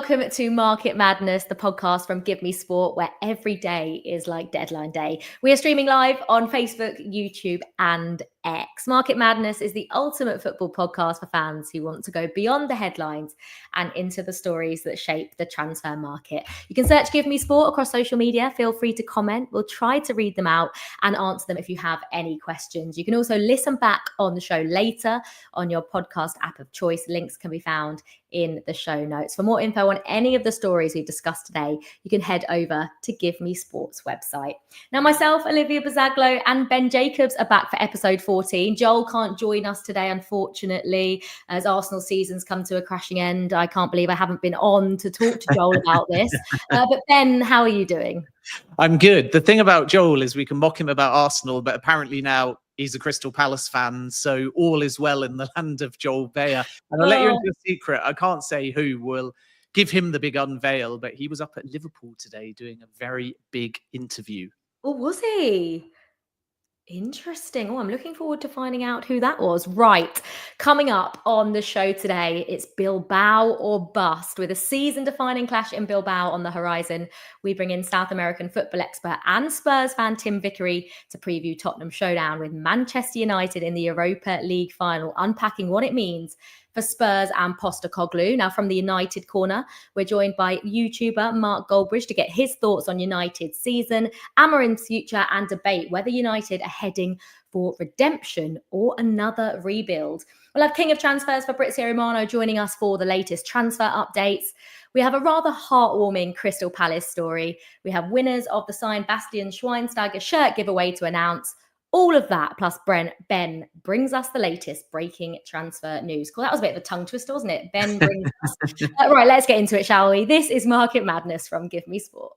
welcome to Market Madness, the podcast from GiveMeSport, where every day is like deadline day. We are streaming live on Facebook, YouTube, and X. Market Madness is the ultimate football podcast for fans who want to go beyond the headlines and into the stories that shape the transfer market. You can search GiveMeSport across social media. Feel free to comment. We'll try to read them out and answer them if you have any questions. You can also listen back on the show later on your podcast app of choice. Links can be found in the show notes. For more info on any of the stories we've discussed today, you can head over to GiveMeSport's website. Now, myself, Olivia Buzaglo, and Ben Jacobs are back for episode 14. Joel can't join us today, unfortunately, as Arsenal season's come to a crashing end. I can't believe I haven't been on to talk to Joel about this. But Ben, how are you doing? I'm good. The thing about Joel is we can mock him about Arsenal, but apparently now he's a Crystal Palace fan, so all is well in the land of Joel Beya. And I'll let you into a secret. I can't say who will give him the big unveil, but he was up at Liverpool today doing a very big interview. Oh, was he? Interesting. Oh, I'm looking forward to finding out who that was. Right. Coming up on the show today, it's Bilbao or bust. With a season-defining clash in Bilbao on the horizon, we bring in South American football expert and Spurs fan Tim Vickery to preview Tottenham showdown with Manchester United in the Europa League final, unpacking what it means for Spurs and Postecoglou. Now, from the United corner, we're joined by YouTuber Mark Goldbridge to get his thoughts on United's season, Amorim's future, and debate whether United are heading for redemption or another rebuild. We'll have King of Transfers Fabrizio Romano joining us for the latest transfer updates. We have a rather heartwarming Crystal Palace story. We have winners of the signed Bastian Schweinsteiger shirt giveaway to announce. All of that, plus Ben brings us the latest breaking transfer news. Cool, that was a bit of a tongue twister, wasn't it? Ben brings us... Right, let's get into it, shall we? This is Market Madness from GiveMeSport.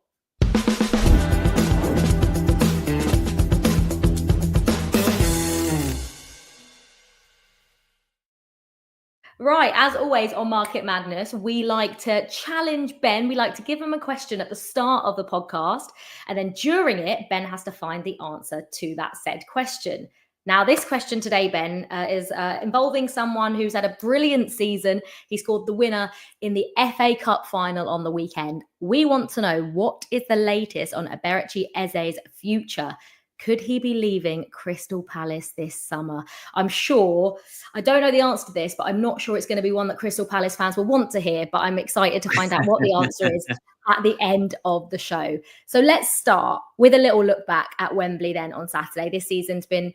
Right, as always on Market Madness, we like to challenge Ben. We like to give him a question at the start of the podcast. And then during it, Ben has to find the answer to that said question. Now, this question today, Ben, is involving someone who's had a brilliant season. He scored the winner in the FA Cup final on the weekend. We want to know, what is the latest on Eberechi Eze's future? Could he be leaving Crystal Palace this summer? I'm sure, I don't know the answer to this, but I'm not sure it's going to be one that Crystal Palace fans will want to hear, but I'm excited to find out what the answer is at the end of the show. So let's start with a little look back at Wembley then on Saturday. This season's been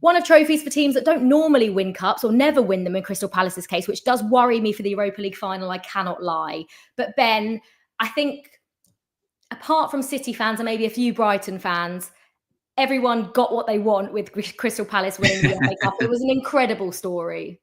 one of trophies for teams that don't normally win cups or never win them in Crystal Palace's case, which does worry me for the Europa League final, I cannot lie. But Ben, I think apart from City fans and maybe a few Brighton fans, everyone got what they want with Crystal Palace winning the FA Cup. It was an incredible story.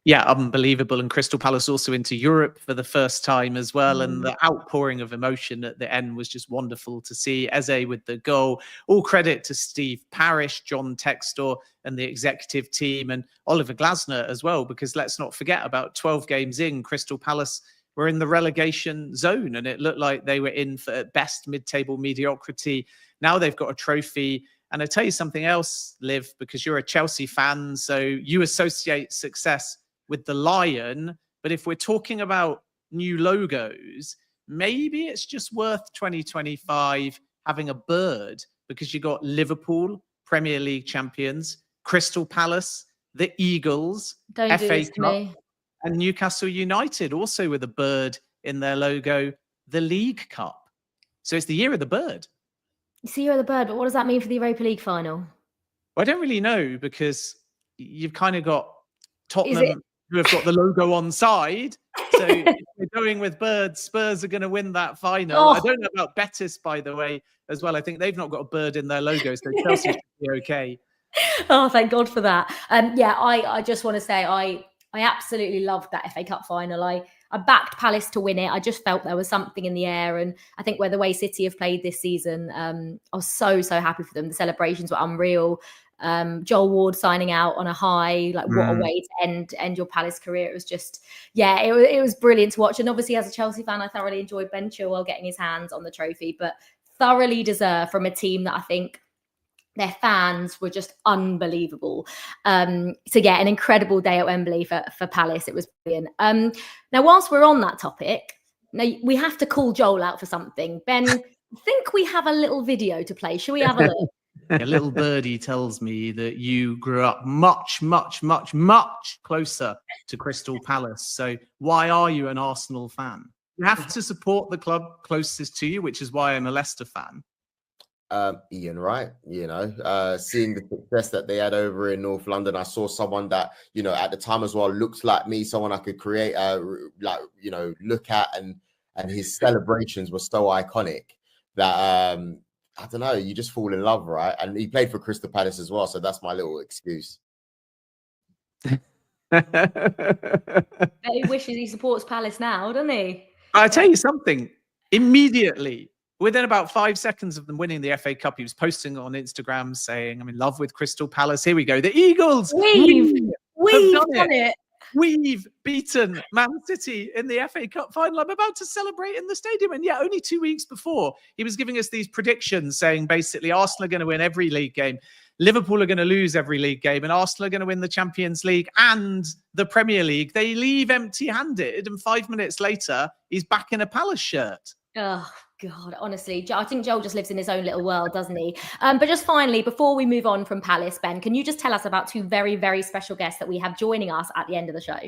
Yeah, unbelievable. And Crystal Palace also into Europe for the first time as well. And the outpouring of emotion at the end was just wonderful to see. Eze with the goal. All credit to Steve Parish, John Textor, and the executive team, and Oliver Glasner as well, because let's not forget, about 12 games in, Crystal Palace were in the relegation zone, and it looked like they were in for at best mid-table mediocrity. Now they've got a trophy. And I tell you something else, Liv, because you're a Chelsea fan, so you associate success with the lion. But if we're talking about new logos, maybe it's just worth 2025 having a bird, because you got Liverpool, Premier League champions, Crystal Palace, the Eagles, FA Cup, and Newcastle United also with a bird in their logo, the League Cup. So it's the year of the bird. It's the year of the bird, but what does that mean for the Europa League final? Well, I don't really know, because you've kind of got Tottenham who have got the logo on side. So if we're going with birds, Spurs are going to win that final. Oh. I don't know about Betis, by the way, as well. I think they've not got a bird in their logo, so Chelsea should be okay. Oh, thank God for that. Yeah, I just want to say I absolutely loved that FA Cup final. I backed Palace to win it. I just felt there was something in the air. And I think the way City have played this season, I was so happy for them. The celebrations were unreal. Joel Ward signing out on a high, like what a way to end your Palace career. It was just, yeah, it was brilliant to watch. And obviously as a Chelsea fan, I thoroughly enjoyed Ben Chilwell getting his hands on the trophy, but thoroughly deserved from a team that I think their fans were just unbelievable. So yeah, an incredible day at Wembley for Palace. It was brilliant. Now, whilst we're on that topic, Now, we have to call Joel out for something. Ben, I think we have a little video to play. Shall we have a look? A little birdie tells me that you grew up much, much, much, much closer to Crystal Palace. So why are you an Arsenal fan? You have to support the club closest to you, which is why I'm a Leicester fan. Ian Wright, seeing the success that they had over in North London, I saw someone that, at the time as well, looks like me, someone I could create, look at, and his celebrations were so iconic that, I don't know, you just fall in love, right? And he played for Crystal Palace as well, so that's my little excuse. He wishes he supports Palace now, doesn't he? I'll tell you something, immediately, within about 5 seconds of them winning the FA Cup, he was posting on Instagram saying, I'm in love with Crystal Palace. Here we go. The Eagles. We've done it. We've beaten Man City in the FA Cup final. I'm about to celebrate in the stadium. And yeah, only 2 weeks before, he was giving us these predictions saying basically Arsenal are going to win every league game. Liverpool are going to lose every league game, and Arsenal are going to win the Champions League and the Premier League. They leave empty-handed, and 5 minutes later, he's back in a Palace shirt. Oh, God, honestly, I think Joel just lives in his own little world, doesn't he? But just finally, before we move on from Palace, Ben, can you just tell us about two very, very special guests that we have joining us at the end of the show?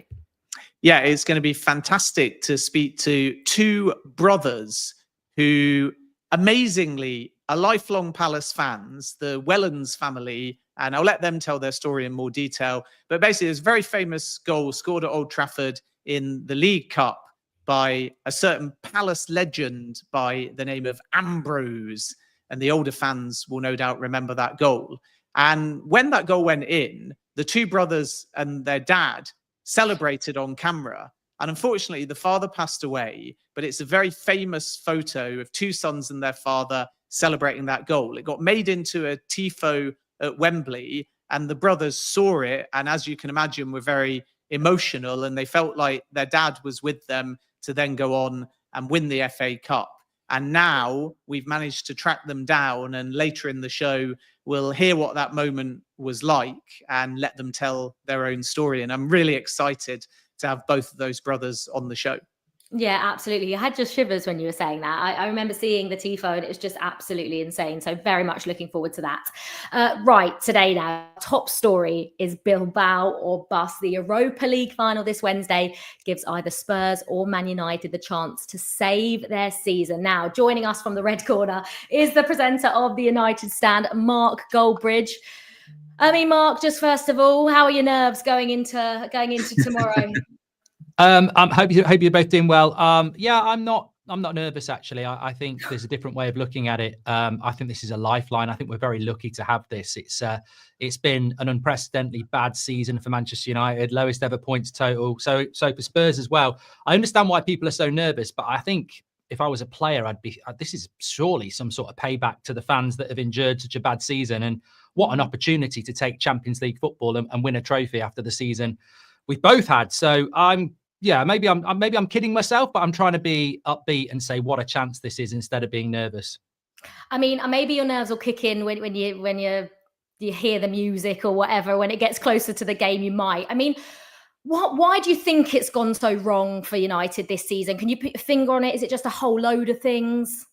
Yeah, it's going to be fantastic to speak to two brothers who amazingly are lifelong Palace fans, the Wellens family, and I'll let them tell their story in more detail. But basically, there's a very famous goal scored at Old Trafford in the League Cup by a certain Palace legend by the name of Ambrose. And the older fans will no doubt remember that goal. And when that goal went in, the two brothers and their dad celebrated on camera. And unfortunately, the father passed away, but it's a very famous photo of two sons and their father celebrating that goal. It got made into a tifo at Wembley, and the brothers saw it. And as you can imagine, were very emotional, and they felt like their dad was with them to then go on and win the FA Cup. And now we've managed to track them down, and later in the show, we'll hear what that moment was like and let them tell their own story. And I'm really excited to have both of those brothers on the show. Yeah, absolutely. I had just shivers when you were saying that. I remember seeing the TIFO and it was just absolutely insane. So very much looking forward to that. Right, today now, top story is Bilbao or bust. The Europa League final this Wednesday gives either Spurs or Man United the chance to save their season. Now, joining us from the red corner is the presenter of the United Stand, Mark Goldbridge. I mean, Mark, just first of all, how are your nerves going into tomorrow? I hope you're both doing well. Yeah, I'm not nervous actually. I think there's a different way of looking at it. I think this is a lifeline. I think we're very lucky to have this. It's been an unprecedentedly bad season for Manchester United, lowest ever points total. So for Spurs as well. I understand why people are so nervous, but I think if I was a player, this is surely some sort of payback to the fans that have endured such a bad season. And what an opportunity to take Champions League football and win a trophy after the season we've both had. So maybe I'm kidding myself, but I'm trying to be upbeat and say what a chance this is instead of being nervous. I mean, maybe your nerves will kick in when you hear the music or whatever. When it gets closer to the game, you might. I mean, why do you think it's gone so wrong for United this season? Can you put your finger on it? Is it just a whole load of things?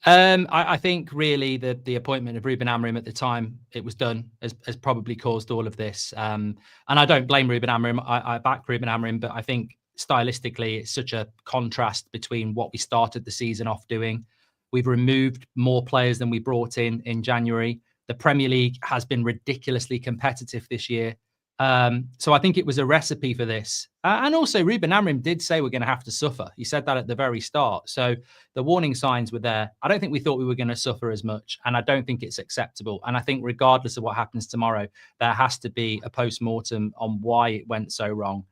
I think really the appointment of Ruben Amorim at the time it was done has probably caused all of this. And I don't blame Ruben Amorim. I back Ruben Amorim, but I think stylistically it's such a contrast between what we started the season off doing. We've removed more players than we brought in January. The Premier League has been ridiculously competitive this year. So I think it was a recipe for this. And also Ruben Amorim did say we're going to have to suffer. He said that at the very start. So the warning signs were there. I don't think we thought we were going to suffer as much. And I don't think it's acceptable. And I think regardless of what happens tomorrow, there has to be a post-mortem on why it went so wrong.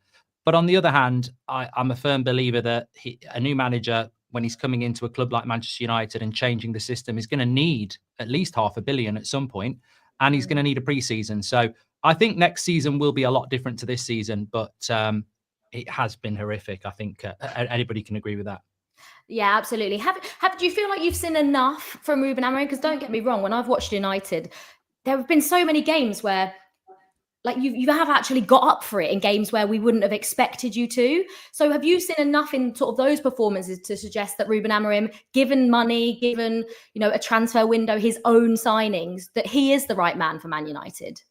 But on the other hand, I'm a firm believer that a new manager, when he's coming into a club like Manchester United and changing the system, is going to need at least £500 million at some point. And he's going to need a pre-season. So I think next season will be a lot different to this season, but it has been horrific. I think anybody can agree with that. Yeah, absolutely. Do you feel like you've seen enough from Ruben Amorim? Because don't get me wrong, when I've watched United, there have been so many games where like you have actually got up for it in games where we wouldn't have expected you to. So have you seen enough in sort of those performances to suggest that Ruben Amorim, given money, given, you know, a transfer window, his own signings, that he is the right man for Man United?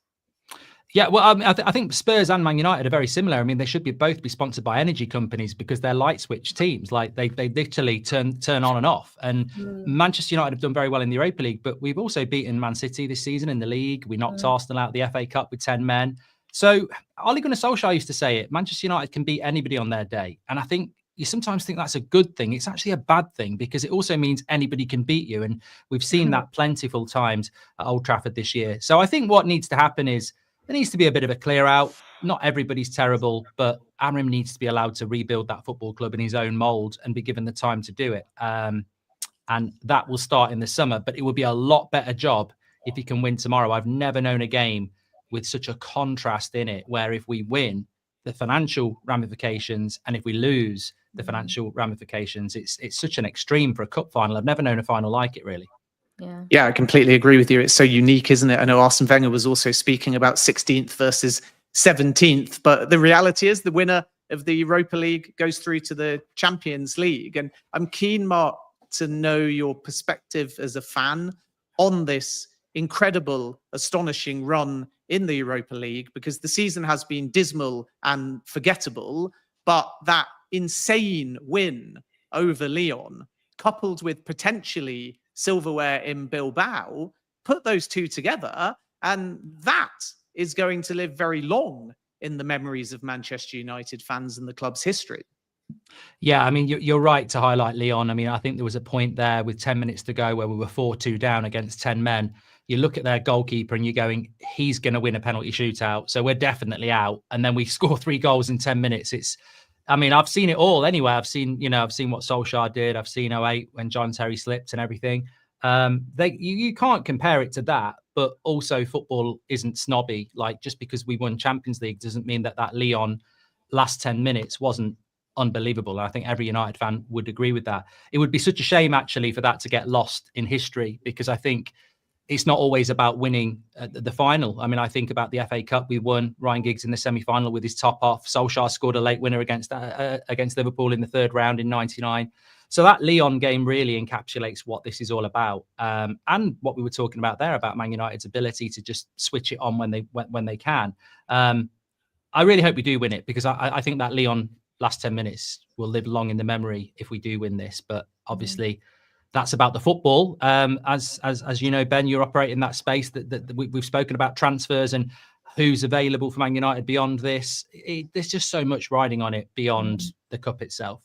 Yeah, well, I mean, I think Spurs and Man United are very similar. I mean, they should both be sponsored by energy companies because they're light switch teams. Like they literally turn on and off. And Manchester United have done very well in the Europa League, but we've also beaten Man City this season in the league. We knocked Arsenal out of the FA Cup with 10 men. So Ole Gunnar Solskjaer used to say it: Manchester United can beat anybody on their day. And I think you sometimes think that's a good thing. It's actually a bad thing because it also means anybody can beat you. And we've seen that plentiful times at Old Trafford this year. So I think what needs to happen is there needs to be a bit of a clear out. Not everybody's terrible, but Amorim needs to be allowed to rebuild that football club in his own mould and be given the time to do it. And that will start in the summer, but it will be a lot better job if he can win tomorrow. I've never known a game with such a contrast in it, where if we win, the financial ramifications, and if we lose, the financial ramifications, it's such an extreme for a cup final. I've never known a final like it, really. Yeah, I completely agree with you. It's so unique, isn't it? I know Arsene Wenger was also speaking about 16th versus 17th, but the reality is the winner of the Europa League goes through to the Champions League. And I'm keen, Mark, to know your perspective as a fan on this incredible, astonishing run in the Europa League, because the season has been dismal and forgettable, but that insane win over Lyon, coupled with potentially silverware in Bilbao, put those two together, and that is going to live very long in the memories of Manchester United fans and the club's history. Yeah, I mean, you're right to highlight Lyon. I mean, I think there was a point there with 10 minutes to go where we were 4-2 down against 10 men. You look at their goalkeeper and you're going, he's going to win a penalty shootout. So we're definitely out. And then we score 3 goals in 10 minutes. I mean, I've seen it all anyway. I've seen what Solskjaer did. I've seen 08 when John Terry slipped and everything. You can't compare it to that, but also football isn't snobby. Like, just because we won Champions League doesn't mean that Lyon last 10 minutes wasn't unbelievable. And I think every United fan would agree with that. It would be such a shame, actually, for that to get lost in history, because I think it's not always about winning the final. I mean, I think about the FA Cup. We won, Ryan Giggs in the semi-final with his top off. Solskjaer scored a late winner against Liverpool in the 3rd round in '99. So that Lyon game really encapsulates what this is all about, and what we were talking about there about Man United's ability to just switch it on when they can. I really hope we do win it, because I think that Lyon last 10 minutes will live long in the memory if we do win this. But obviously, that's about the football. As you know, Ben, you're operating that space that we've spoken about transfers and who's available for Man United beyond this. There's just so much riding on it beyond the cup itself.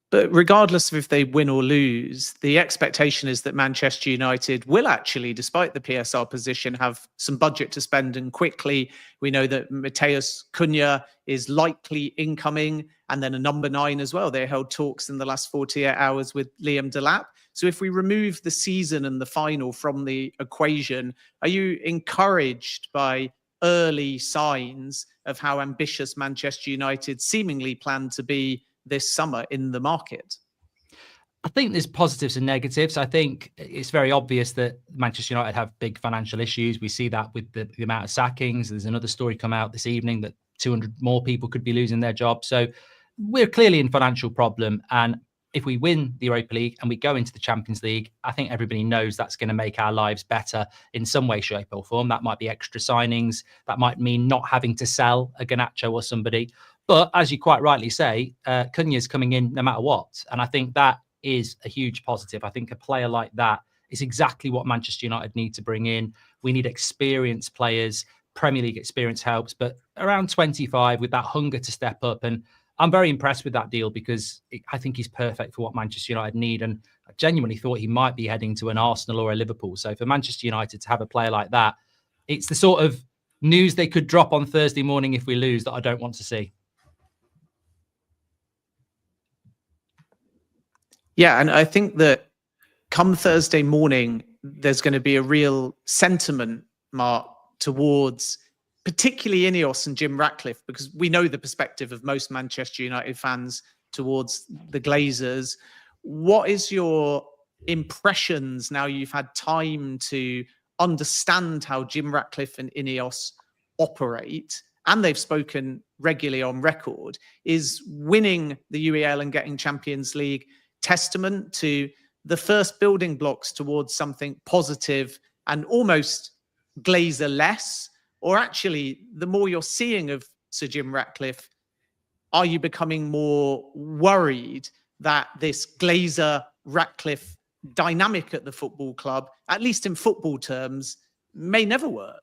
But regardless of if they win or lose, the expectation is that Manchester United will actually, despite the PSR position, have some budget to spend, and quickly. We know that Matheus Cunha is likely incoming, and then a number 9 as well. They held talks in the last 48 hours with Liam Delap. So if we remove the season and the final from the equation, are you encouraged by early signs of how ambitious Manchester United seemingly plan to be this summer in the market? I think there's positives and negatives. I think it's very obvious that Manchester United have big financial issues. We see that with the amount of sackings. There's another story come out this evening that 200 more people could be losing their jobs. So we're clearly in financial problem. And if we win the Europa League and we go into the Champions League, I think everybody knows that's going to make our lives better in some way, shape or form. That might be extra signings. That might mean not having to sell a Garnacho or somebody. But as you quite rightly say, Cunha's coming in no matter what. And I think that is a huge positive. I think a player like that is exactly what Manchester United need to bring in. We need experienced players. Premier League experience helps, but around 25 with that hunger to step up. And I'm very impressed with that deal, because I think he's perfect for what Manchester United need. And I genuinely thought he might be heading to an Arsenal or a Liverpool. So for Manchester United to have a player like that, it's the sort of news they could drop on Thursday morning if we lose that I don't want to see. Yeah, and I think that come Thursday morning, there's going to be a real sentiment, Mark, towards particularly Ineos and Jim Ratcliffe, because we know the perspective of most Manchester United fans towards the Glazers. What is your impressions now you've had time to understand how Jim Ratcliffe and Ineos operate, and they've spoken regularly on record, is winning the UEL and getting Champions League testament to the first building blocks towards something positive and almost Glazer-less? Or actually, the more you're seeing of Sir Jim Ratcliffe, are you becoming more worried that this Glazer-Ratcliffe dynamic at the football club, at least in football terms, may never work?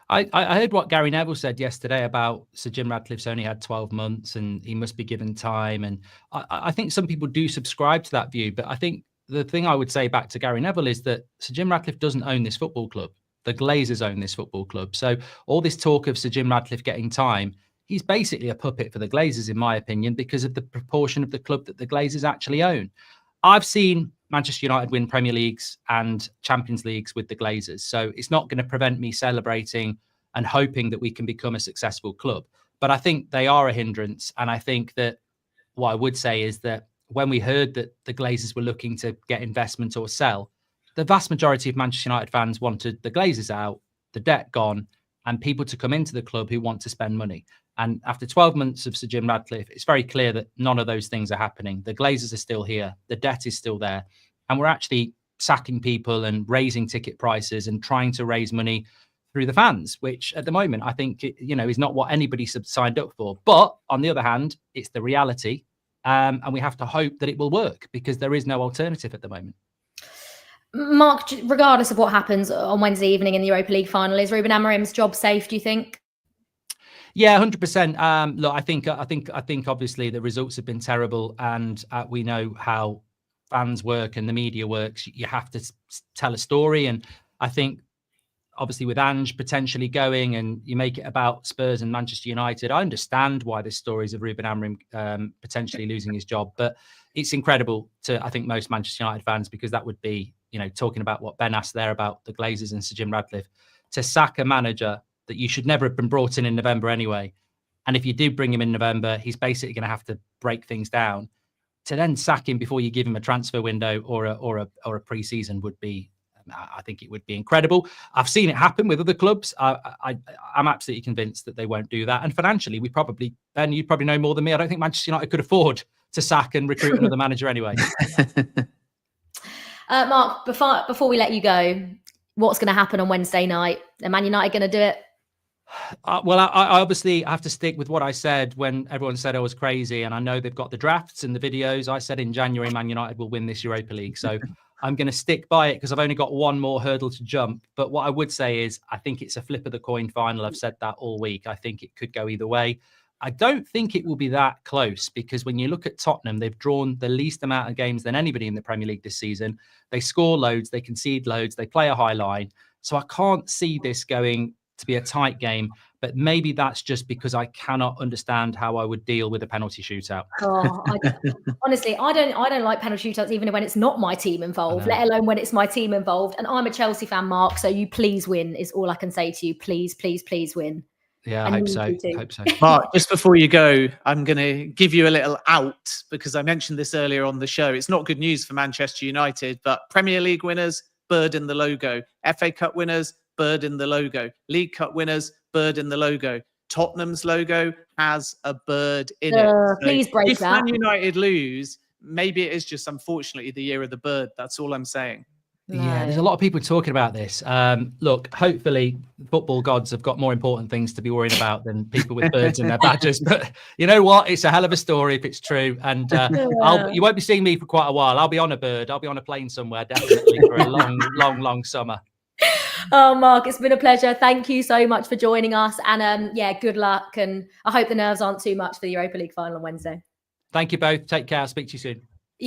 I heard what Gary Neville said yesterday about Sir Jim Ratcliffe's only had 12 months and he must be given time. And I think some people do subscribe to that view. But I think the thing I would say back to Gary Neville is that Sir Jim Ratcliffe doesn't own this football club. The Glazers own this football club. So all this talk of Sir Jim Ratcliffe getting time, he's basically a puppet for the Glazers, in my opinion, because of the proportion of the club that the Glazers actually own. I've seen Manchester United win Premier Leagues and Champions Leagues with the Glazers. So it's not going to prevent me celebrating and hoping that we can become a successful club. But I think they are a hindrance. And I think that what I would say is that when we heard that the Glazers were looking to get investment or sell, the vast majority of Manchester United fans wanted the Glazers out, the debt gone, and people to come into the club who want to spend money. And after 12 months of Sir Jim Ratcliffe, it's very clear that none of those things are happening. The Glazers are still here. The debt is still there. And we're actually sacking people and raising ticket prices and trying to raise money through the fans, which at the moment, I think, is not what anybody signed up for. But on the other hand, it's the reality. And we have to hope that it will work because there is no alternative at the moment. Mark, regardless of what happens on Wednesday evening in the Europa League final, is Ruben Amorim's job safe, do you think? Yeah, 100%. Look, I think obviously the results have been terrible, and we know how fans work and the media works. You have to tell a story, and I think obviously with Ange potentially going, and you make it about Spurs and Manchester United. I understand why there's stories of Ruben Amorim potentially losing his job, but it's incredible to, I think, most Manchester United fans, because that would be, talking about what Ben asked there about the Glazers and Sir Jim Ratcliffe, to sack a manager that you should never have been brought in November anyway. And if you do bring him in November, he's basically going to have to break things down. To then sack him before you give him a transfer window or a pre-season would be, I think it would be incredible. I've seen it happen with other clubs. I'm absolutely convinced that they won't do that. And financially, Ben, you probably know more than me. I don't think Manchester United could afford to sack and recruit another manager anyway. Mark, before we let you go, what's going to happen on Wednesday night? Are Man United going to do it? Well, I obviously have to stick with what I said when everyone said I was crazy. And I know they've got the drafts and the videos. I said in January, Man United will win this Europa League. So I'm going to stick by it because I've only got one more hurdle to jump. But what I would say is I think it's a flip of the coin final. I've said that all week. I think it could go either way. I don't think it will be that close, because when you look at Tottenham, they've drawn the least amount of games than anybody in the Premier League this season. They score loads, they concede loads, they play a high line. So I can't see this going to be a tight game, but maybe that's just because I cannot understand how I would deal with a penalty shootout. Honestly, I don't like penalty shootouts, even when it's not my team involved, let alone when it's my team involved. And I'm a Chelsea fan, Mark, so you please win is all I can say to you. Please, please, please win. Yeah, I hope so. Mark, just before you go, I'm going to give you a little out, because I mentioned this earlier on the show. It's not good news for Manchester United, but Premier League winners, bird in the logo. FA Cup winners, bird in the logo. League Cup winners, bird in the logo. Tottenham's logo has a bird in it. So please break if that. Man United lose, maybe it is just unfortunately the year of the bird. That's all I'm saying. No. Yeah, there's a lot of people talking about this. Look, hopefully football gods have got more important things to be worrying about than people with birds in their badges. But you know what? It's a hell of a story if it's true. And you won't be seeing me for quite a while. I'll be on a bird. I'll be on a plane somewhere, definitely, for a long, long, long summer. Oh, Mark, it's been a pleasure. Thank you so much for joining us. And good luck. And I hope the nerves aren't too much for the Europa League final on Wednesday. Thank you both. Take care. I'll speak to you soon.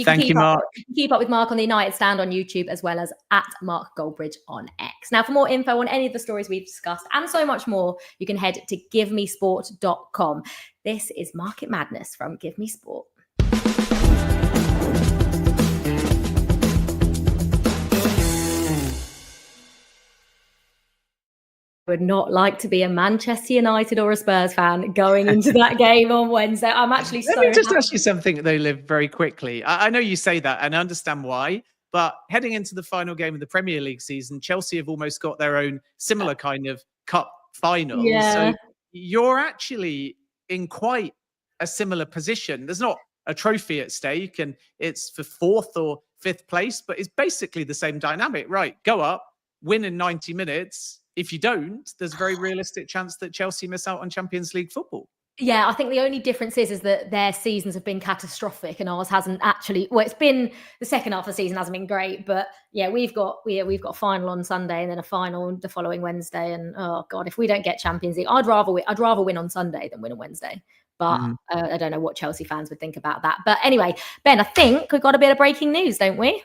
Thank you, Mark. Keep up with Mark on the United Stand on YouTube, as well as at Mark Goldbridge on X. Now, for more info on any of the stories we've discussed and so much more, you can head to GiveMeSport.com. This is Market Madness from GiveMeSport. Would not like to be a Manchester United or a Spurs fan going into that game on Wednesday. I'm actually so Let me just ask you something, though, Liv, very quickly. I know you say that, and I understand why, but heading into the final game of the Premier League season, Chelsea have almost got their own similar kind of cup final. Yeah. So you're actually in quite a similar position. There's not a trophy at stake and it's for 4th or 5th place, but it's basically the same dynamic, right? Go up, win in 90 minutes. If you don't, there's a very realistic chance that Chelsea miss out on Champions League football. Yeah, I think the only difference is that their seasons have been catastrophic and ours hasn't actually. Well, it's been the second half of the season hasn't been great, but yeah, we've got a final on Sunday and then a final the following Wednesday. And oh god, if we don't get Champions League, I'd rather win on Sunday than win on Wednesday. But I don't know what Chelsea fans would think about that. But anyway, Ben, I think we've got a bit of breaking news, don't we?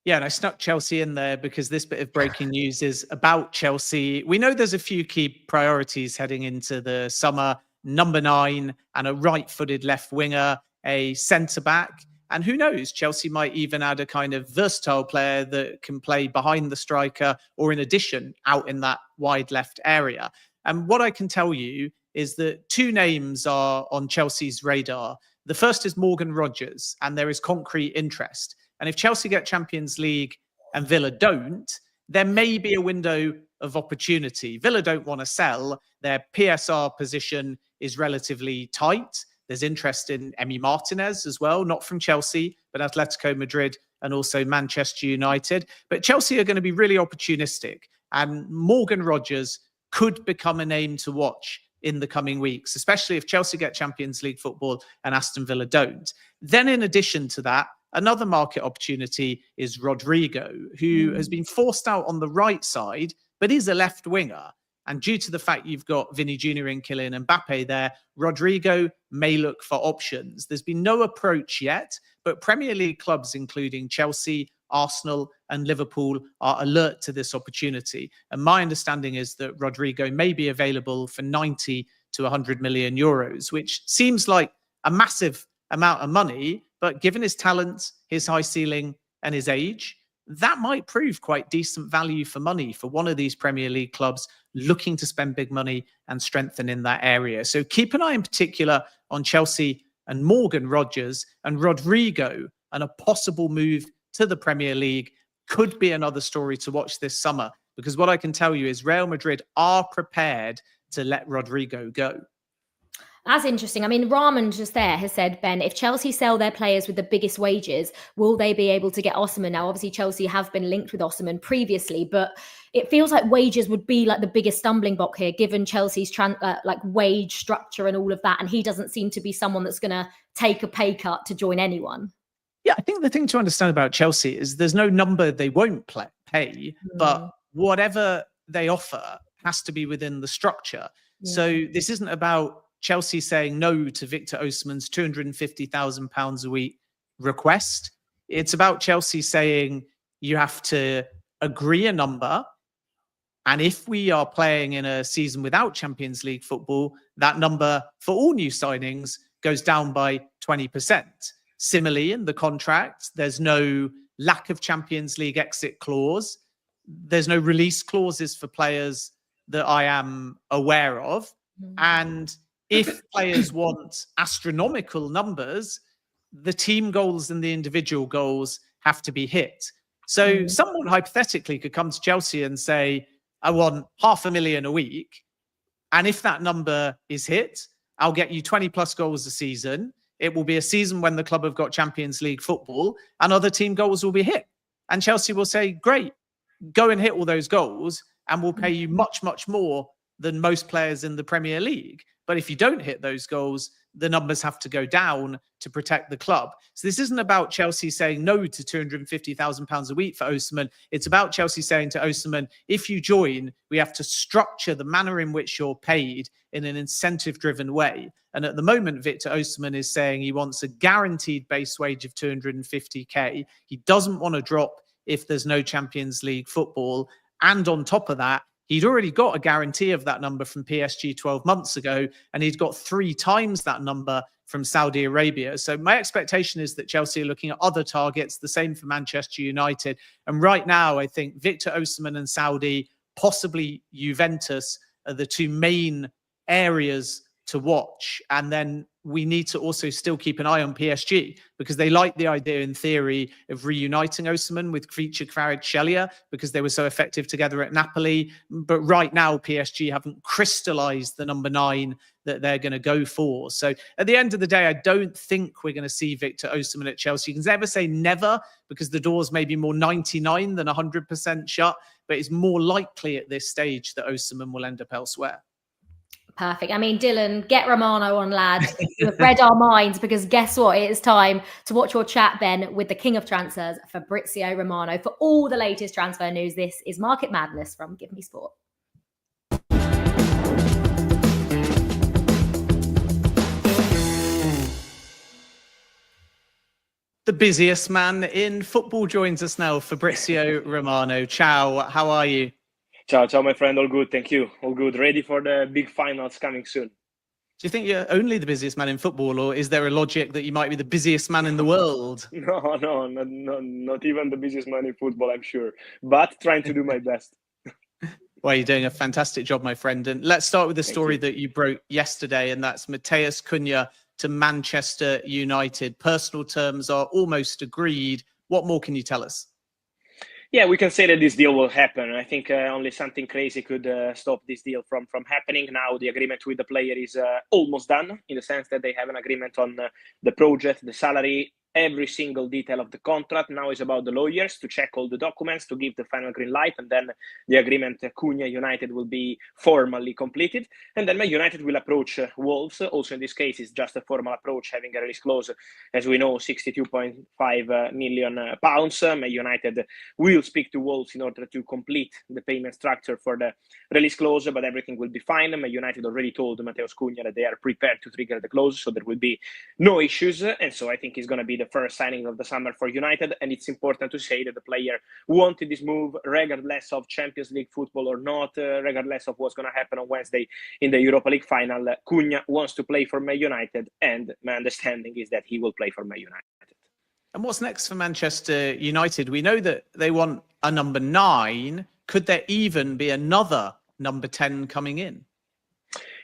Yeah, and I snuck Chelsea in there because this bit of breaking news is about Chelsea. We know there's a few key priorities heading into the summer. Number 9 and a right-footed left winger, a centre-back. And who knows, Chelsea might even add a kind of versatile player that can play behind the striker or in addition out in that wide left area. And what I can tell you is that 2 names are on Chelsea's radar. The first is Morgan Rogers, and there is concrete interest. And if Chelsea get Champions League and Villa don't, there may be a window of opportunity. Villa don't want to sell. Their PSR position is relatively tight. There's interest in Emi Martinez as well, not from Chelsea, but Atletico Madrid and also Manchester United. But Chelsea are going to be really opportunistic. And Morgan Rogers could become a name to watch in the coming weeks, especially if Chelsea get Champions League football and Aston Villa don't. Then in addition to that, another market opportunity is Rodrigo, who has been forced out on the right side, but is a left winger. And due to the fact you've got Vinny Jr. and Kylian Mbappe there, Rodrigo may look for options. There's been no approach yet, but Premier League clubs, including Chelsea, Arsenal and Liverpool, are alert to this opportunity. And my understanding is that Rodrigo may be available for 90 to 100 million euros, which seems like a massive amount of money. But given his talent, his high ceiling and his age, that might prove quite decent value for money for one of these Premier League clubs looking to spend big money and strengthen in that area. So keep an eye in particular on Chelsea and Morgan Rogers, and Rodrigo and a possible move to the Premier League could be another story to watch this summer, because what I can tell you is Real Madrid are prepared to let Rodrigo go. That's interesting. I mean, Rahman just there has said, Ben, if Chelsea sell their players with the biggest wages, will they be able to get Osimhen? Now, obviously, Chelsea have been linked with Osimhen previously, but it feels like wages would be like the biggest stumbling block here, given Chelsea's like wage structure and all of that. And he doesn't seem to be someone that's going to take a pay cut to join anyone. Yeah, I think the thing to understand about Chelsea is there's no number they won't pay, but whatever they offer has to be within the structure. So this isn't about Chelsea saying no to Victor Osimhen's £250,000 a week request. It's about Chelsea saying you have to agree a number. And if we are playing in a season without Champions League football, that number for all new signings goes down by 20%. Similarly, in the contract, there's no lack of Champions League exit clause. There's no release clauses for players that I am aware of. And if players want astronomical numbers, the team goals and the individual goals have to be hit. So someone hypothetically could come to Chelsea and say, I want $500,000 a week. And if that number is hit, I'll get you 20 plus goals a season. It will be a season when the club have got Champions League football and other team goals will be hit. And Chelsea will say, great, go and hit all those goals and we'll pay you much, much more than most players in the Premier League. But if you don't hit those goals, the numbers have to go down to protect the club. So this isn't about Chelsea saying no to £250,000 a week for Osimhen. It's about Chelsea saying to Osimhen, if you join, we have to structure the manner in which you're paid in an incentive-driven way. And at the moment, Victor Osimhen is saying he wants a guaranteed base wage of 250k. He doesn't want to drop if there's no Champions League football. And on top of that, he'd already got a guarantee of that number from PSG 12 months ago, and he'd got 3 times that number from Saudi Arabia. So my expectation is that Chelsea are looking at other targets, the same for Manchester United. And right now, I think Victor Osimhen and Saudi, possibly Juventus, are the 2 main areas to watch. And then we need to also still keep an eye on PSG, because they like the idea in theory of reuniting Osimhen with Kvaratskhelia because they were so effective together at Napoli. But right now, PSG haven't crystallized the number 9 that they're going to go for. So at the end of the day, I don't think we're going to see Victor Osimhen at Chelsea. You can never say never, because the door's maybe more 99 than 100% shut, but it's more likely at this stage that Osimhen will end up elsewhere. Perfect. I mean, Dylan, get Romano on, lad. You have read our minds, because guess what? It is time to watch your chat, Ben, with the king of transfers, Fabrizio Romano. For all the latest transfer news, this is Market Madness from GiveMeSport. The busiest man in football joins us now, Fabrizio Romano. Ciao, how are you? Ciao, my friend. All good, thank you. All good. Ready for the big finals coming soon. Do you think you're only the busiest man in football, or is there a logic that you might be the busiest man in the world? No, not even the busiest man in football, I'm sure. But trying to do my best. Well, you're doing a fantastic job, my friend. And let's start with the story that you broke yesterday, and that's Matheus Cunha to Manchester United. Personal terms are almost agreed. What more can you tell us? Yeah, we can say that this deal will happen. I think only something crazy could stop this deal from happening. Now the agreement with the player is almost done, in the sense that they have an agreement on the project, the salary, every single detail of the contract. Now it's about the lawyers to check all the documents, to give the final green light, and then the agreement Cunha United will be formally completed. And then Man United will approach Wolves. Also in this case, it's just a formal approach, having a release clause, as we know, £62.5 million. Man United will speak to Wolves in order to complete the payment structure for the release clause, but everything will be fine. Man United already told Matheus Cunha that they are prepared to trigger the clause, so there will be no issues. And so I think it's going to be the first signing of the summer for United. And it's important to say that the player wanted this move regardless of Champions League football or not, regardless of what's going to happen on Wednesday in the Europa League final. Cunha wants to play for Man United, and my understanding is that he will play for Man United. And what's next for Manchester United? We know that they want a number 9. Could there even be another number 10 coming in?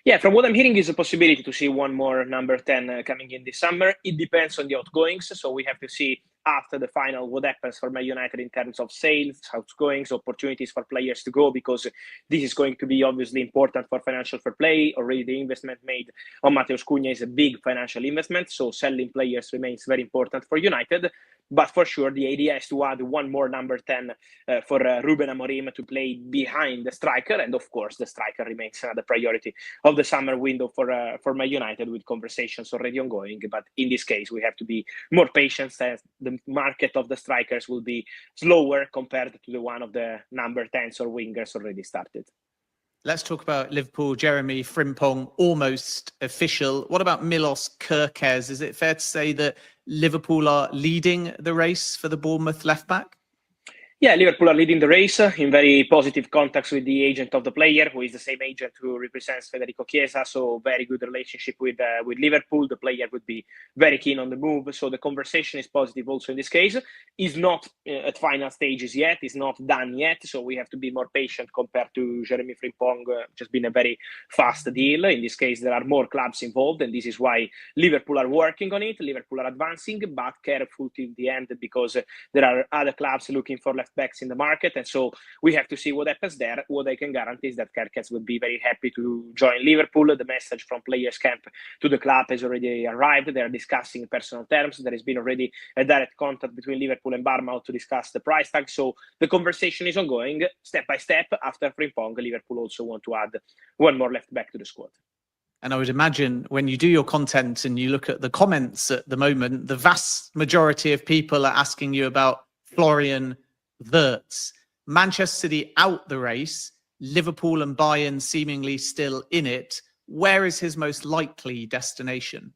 Yeah, from what I'm hearing is a possibility to see one more number 10 coming in this summer. It depends on the outgoings, so we have to see after the final what happens for Man United in terms of sales, outgoings, opportunities for players to go, because this is going to be obviously important for financial fair play. Already the investment made on Matheus Cunha is a big financial investment, so selling players remains very important for United. But for sure, the idea is to add one more number 10 for Ruben Amorim to play behind the striker. And of course, the striker remains another priority of the summer window for Man United, with conversations already ongoing. But in this case, we have to be more patient, as the market of the strikers will be slower compared to the one of the number 10s or wingers already started. Let's talk about Liverpool. Jeremy Frimpong, almost official. What about Milos Kerkez? Is it fair to say that Liverpool are leading the race for the Bournemouth left-back? Yeah, Liverpool are leading the race in very positive contacts with the agent of the player, who is the same agent who represents Federico Chiesa. So very good relationship with Liverpool. The player would be very keen on the move. So the conversation is positive also in this case. Is not at final stages yet. Is not done yet. So we have to be more patient compared to Jeremy Frimpong, which has been a very fast deal. In this case, there are more clubs involved, and this is why Liverpool are working on it. Liverpool are advancing, but careful till the end, because there are other clubs looking for left backs in the market, and so we have to see what happens there. What I can guarantee is that Kerkez will be very happy to join Liverpool. The message from players camp to the club has already arrived. They are discussing personal terms. There has been already a direct contact between Liverpool and Bournemouth to discuss the price tag. So the conversation is ongoing step by step. After Frimpong, Liverpool also want to add one more left back to the squad. And I would imagine when you do your content and you look at the comments at the moment, the vast majority of people are asking you about Florian Wirtz. Manchester City out the race, Liverpool and Bayern seemingly still in it. Where is his most likely destination?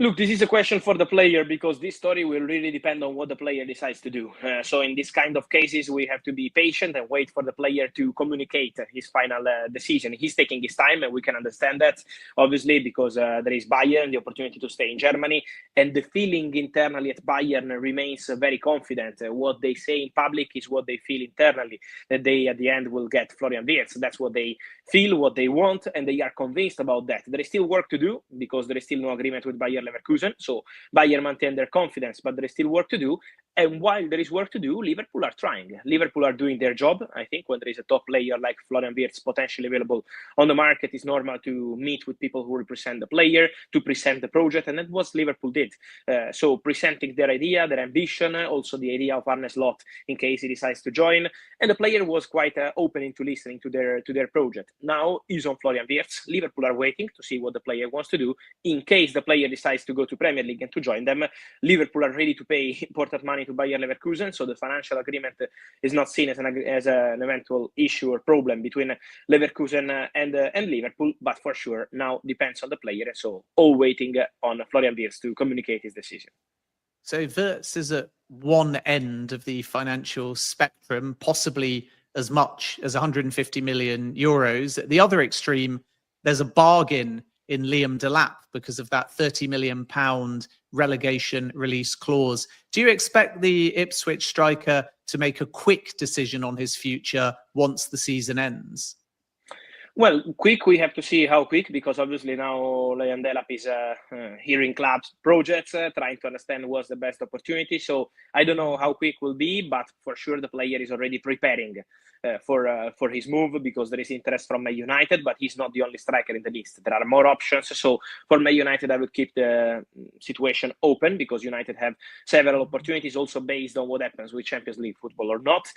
Look, this is a question for the player because this story will really depend on what the player decides to do. So in this kind of cases, we have to be patient and wait for the player to communicate his final decision. He's taking his time, and we can understand that, obviously, because there is Bayern, the opportunity to stay in Germany, and the feeling internally at Bayern remains very confident. What they say in public is what they feel internally, that they at the end will get Florian Wirtz. That's what they feel, what they want, and they are convinced about that. There is still work to do because there is still no agreement with Bayer Leverkusen. So Bayern maintain their confidence, but there is still work to do. And while there is work to do, Liverpool are trying. Liverpool are doing their job. I think when there is a top player like Florian Wirtz potentially available on the market, it's normal to meet with people who represent the player, to present the project, and that's what Liverpool did. So presenting their idea, their ambition, also the idea of Arne Slot in case he decides to join. And the player was quite open into listening to their project. Now is on Florian Wirtz. Liverpool are waiting to see what the player wants to do. In case the player decides to go to Premier League and to join them, Liverpool are ready to pay important money to Bayer Leverkusen. So the financial agreement is not seen as an eventual issue or problem between Leverkusen and Liverpool. But for sure, now depends on the player. And so all waiting on Florian Wirtz to communicate his decision. So Wirtz is at one end of the financial spectrum, possibly as much as 150 million euros. At the other extreme, there's a bargain in Liam Delap because of that £30 million relegation release clause. Do you expect the Ipswich striker to make a quick decision on his future once the season ends? Well, quick, we have to see how quick, because obviously now Liam Delap is hearing clubs projects, trying to understand what's the best opportunity. So I don't know how quick will be, but for sure the player is already preparing for his move, because there is interest from Man United, but he's not the only striker in the list. There are more options. So for Man United, I would keep the situation open, because United have several opportunities also based on what happens with Champions League football or not.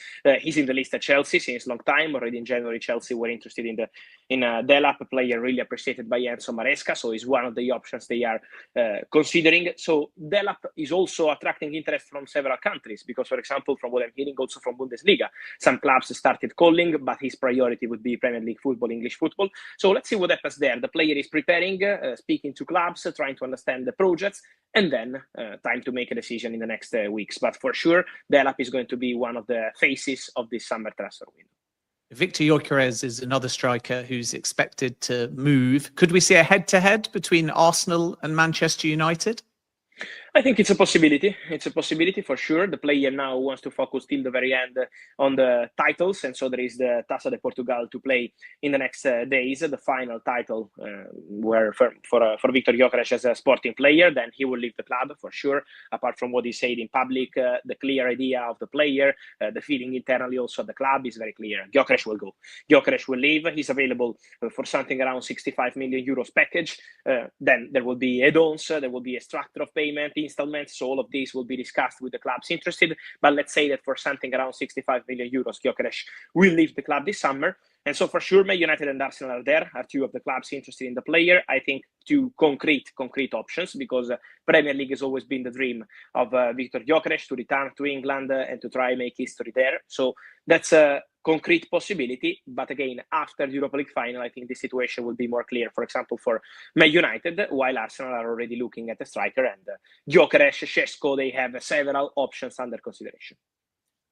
He's in the list at Chelsea since a long time. Already in January, Chelsea were interested in Delap, a player really appreciated by Enzo Maresca. So he's one of the options they are considering. So Delap is also attracting interest from several countries, because, for example, from what I'm hearing, also from Bundesliga, some clubs started calling, but his priority would be Premier League football, English football. So let's see what happens there. The player is preparing, speaking to clubs, trying to understand the projects, and then time to make a decision in the next weeks. But for sure, Delap is going to be one of the faces of this summer transfer window. Victor Gyökeres is another striker who's expected to move. Could we see a head-to-head between Arsenal and Manchester United? I think it's a possibility. It's a possibility for sure. The player now wants to focus till the very end on the titles, and so there is the Taça de Portugal to play in the next days. The final title, where for Victor Gyökeres as a Sporting player, then he will leave the club for sure. Apart from what he said in public, the clear idea of the player, the feeling internally also at the club is very clear. Gyökeres will go. Gyökeres will leave. He's available for something around 65 million euros package. Then there will be add-ons. There will be a structure of payment, installments. So all of these will be discussed with the clubs interested. But let's say that for something around 65 million euros, Gyökeres will leave the club this summer. And so for sure, Man United and Arsenal are two of the clubs interested in the player. I think two concrete options, because Premier League has always been the dream of Victor Gyökeres, to return to England and to try and make history there. So that's a concrete possibility. But again, after the Europa League final, I think the situation will be more clear, for example, for Man United, while Arsenal are already looking at a striker. And Gyökeres, Šeško, they have several options under consideration.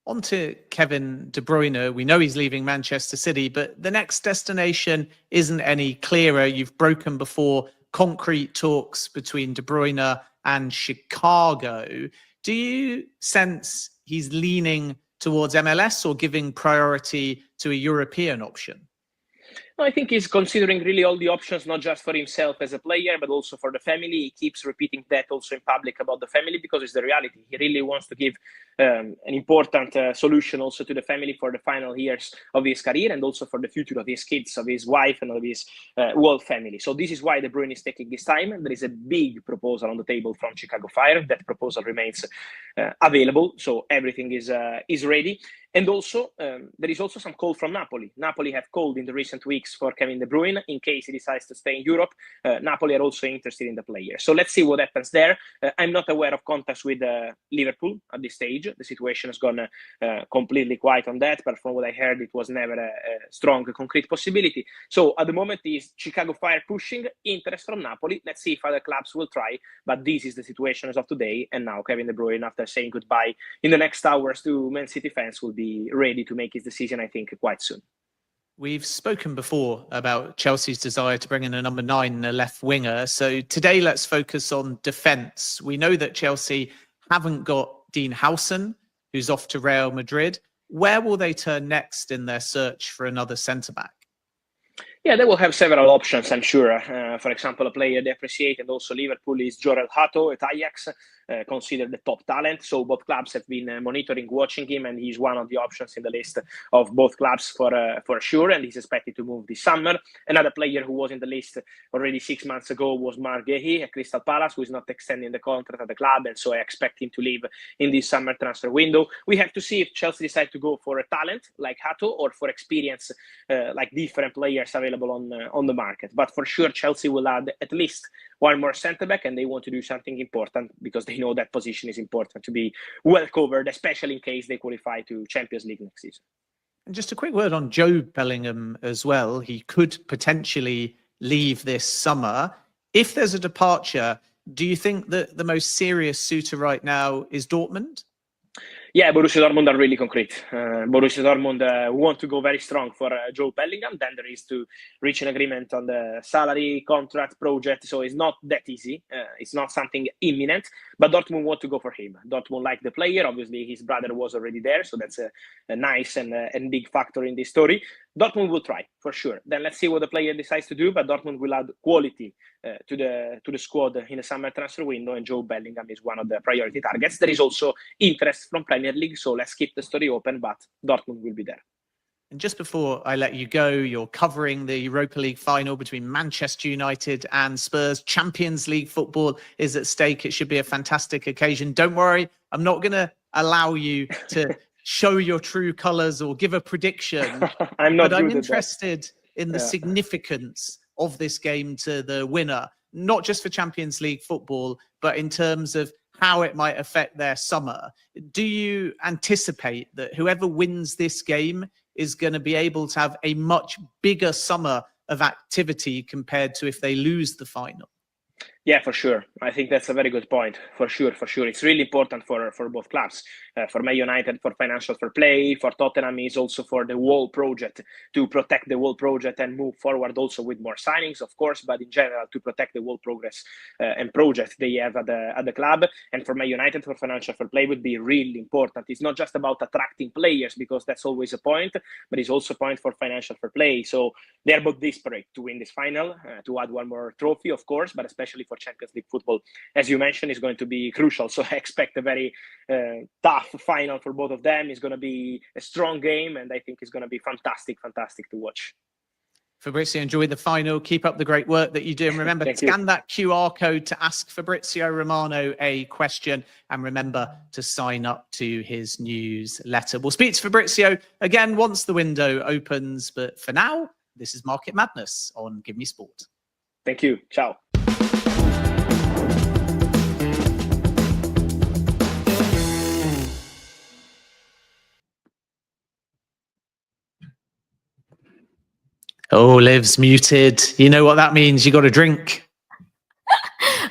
On to Kevin De Bruyne. We know he's leaving Manchester City, but the next destination isn't any clearer. You've broken before concrete talks between De Bruyne and Chicago. Do you sense he's leaning towards MLS or giving priority to a European option? I think he's considering really all the options, not just for himself as a player, but also for the family. He keeps repeating that also in public about the family, because it's the reality. He really wants to give an important solution also to the family for the final years of his career, and also for the future of his kids, of his wife, and of his whole family. So this is why De Bruyne is taking his time. There is a big proposal on the table from Chicago Fire. That proposal remains available, so everything is ready. And also, there is also some call from Napoli. Napoli have called in the recent weeks for Kevin De Bruyne in case he decides to stay in Europe. Napoli are also interested in the player. So let's see what happens there. I'm not aware of contacts with Liverpool at this stage. The situation has gone completely quiet on that, but from what I heard, it was never a strong, concrete possibility. So at the moment, is Chicago Fire pushing interest from Napoli. Let's see if other clubs will try, but this is the situation as of today. And now Kevin De Bruyne, after saying goodbye in the next hours to Man City fans, will be ready to make his decision, I think, quite soon. We've spoken before about Chelsea's desire to bring in a number 9 and a left winger. So today, let's focus on defence. We know that Chelsea haven't got Dean Howson, who's off to Real Madrid. Where will they turn next in their search for another centre-back? Yeah, they will have several options, I'm sure. For example, a player they appreciate, and also Liverpool, is Jorel Hato at Ajax, considered the top talent. So both clubs have been monitoring, watching him, and he's one of the options in the list of both clubs for sure, and he's expected to move this summer. Another player who was in the list already 6 months ago was Mark Guehi at Crystal Palace, who is not extending the contract at the club, and so I expect him to leave in this summer transfer window. We have to see if Chelsea decide to go for a talent like Hato or for experience like different players available on the market. But for sure, Chelsea will add at least one more centre-back, and they want to do something important because they know that position is important to be well covered, especially in case they qualify to Champions League next season. And just a quick word on Joe Bellingham as well. He could potentially leave this summer. If there's a departure, do you think that the most serious suitor right now is Dortmund? Yeah, Borussia Dortmund are really concrete. Borussia Dortmund want to go very strong for Joe Bellingham. Then there is to reach an agreement on the salary, contract, project. So it's not that easy. It's not something imminent, but Dortmund want to go for him. Dortmund like the player. Obviously, his brother was already there. So that's a nice and big factor in this story. Dortmund will try, for sure. Then let's see what the player decides to do, but Dortmund will add quality to the squad in the summer transfer window, and Joe Bellingham is one of the priority targets. There is also interest from Premier League, so let's keep the story open, but Dortmund will be there. And just before I let you go, you're covering the Europa League final between Manchester United and Spurs. Champions League football is at stake. It should be a fantastic occasion. Don't worry, I'm not going to allow you to show your true colours or give a prediction. I'm interested in the significance of this game to the winner, not just for Champions League football, but in terms of how it might affect their summer. Do you anticipate that whoever wins this game is going to be able to have a much bigger summer of activity compared to if they lose the final? Yeah, for sure. I think that's a very good point. For sure. It's really important for both clubs. For Man United, for financial fair play. For Tottenham, is also for the whole project, to protect the whole project and move forward also with more signings, of course, but in general, to protect the whole progress and project they have at the club. And for Man United, for financial fair play would be really important. It's not just about attracting players, because that's always a point, but it's also a point for financial fair play. So they're both desperate to win this final, to add one more trophy, of course, but especially for Champions League football, as you mentioned, is going to be crucial. So I expect a very tough final for both of them. It's going to be a strong game, and I think it's going to be fantastic to watch. Fabrizio, enjoy the final. Keep up the great work that you do. And remember, scan that QR code to ask Fabrizio Romano a question. And remember to sign up to his newsletter. We'll speak to Fabrizio again once the window opens. But for now, this is Market Madness on GiveMeSport. Thank you. Ciao. Oh, Liv's muted. You know what that means. You got a drink.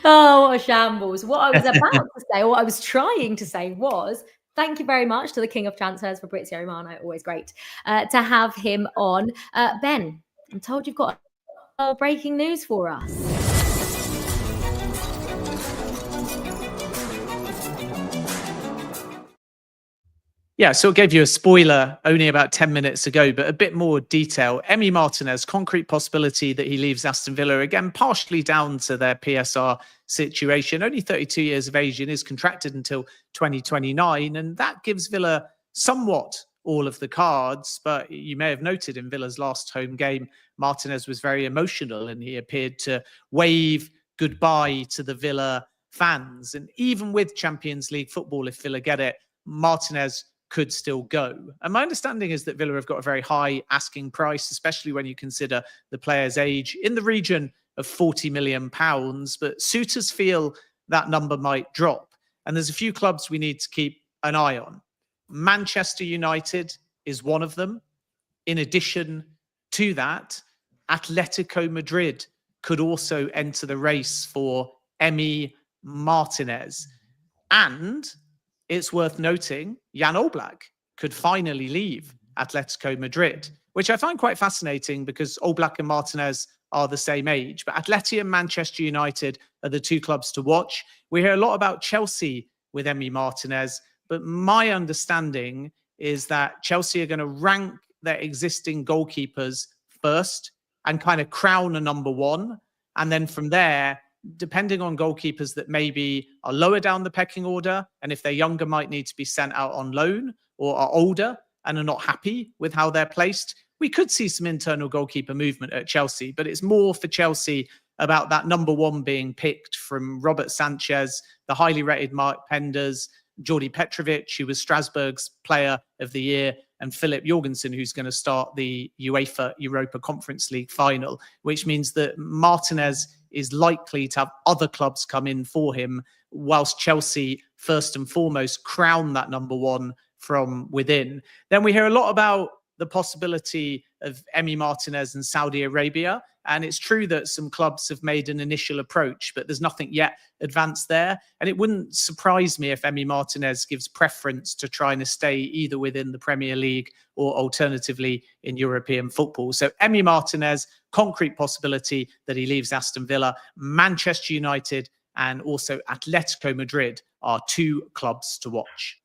Oh, what a shambles. What I was about to say, or what I was trying to say was, thank you very much to the King of Transfers, Fabrizio Romano. Always great to have him on. Ben, I'm told you've got breaking news for us. Yeah, so it gave you a spoiler only about 10 minutes ago, but a bit more detail. Emi Martinez, concrete possibility that he leaves Aston Villa, again, partially down to their PSR situation. Only 32 years of age and is contracted until 2029. And that gives Villa somewhat all of the cards. But you may have noted in Villa's last home game, Martinez was very emotional and he appeared to wave goodbye to the Villa fans. And even with Champions League football, if Villa get it, Martinez could still go. And my understanding is that Villa have got a very high asking price, especially when you consider the player's age, in the region of £40 million. But suitors feel that number might drop. And there's a few clubs we need to keep an eye on. Manchester United is one of them. In addition to that, Atletico Madrid could also enter the race for Emi Martinez. And it's worth noting, Jan Oblak could finally leave Atletico Madrid, which I find quite fascinating because Oblak and Martinez are the same age. But Atleti and Manchester United are the two clubs to watch. We hear a lot about Chelsea with Emi Martinez, but my understanding is that Chelsea are going to rank their existing goalkeepers first and kind of crown a number one. And then from there, depending on goalkeepers that maybe are lower down the pecking order, and if they're younger, might need to be sent out on loan, or are older and are not happy with how they're placed, we could see some internal goalkeeper movement at Chelsea. But it's more for Chelsea about that number one being picked from Robert Sanchez, the highly rated Mark Penders, Jordi Petrovic, who was Strasbourg's player of the year, and Philip Jorgensen, who's going to start the UEFA Europa Conference League final, which means that Martinez is likely to have other clubs come in for him, whilst Chelsea, first and foremost, crown that number one from within. Then we hear a lot about the possibility of Emi Martinez and Saudi Arabia. And it's true that some clubs have made an initial approach, but there's nothing yet advanced there. And it wouldn't surprise me if Emi Martinez gives preference to trying to stay either within the Premier League or alternatively in European football. So Emi Martinez, concrete possibility that he leaves Aston Villa. Manchester United and also Atletico Madrid are two clubs to watch.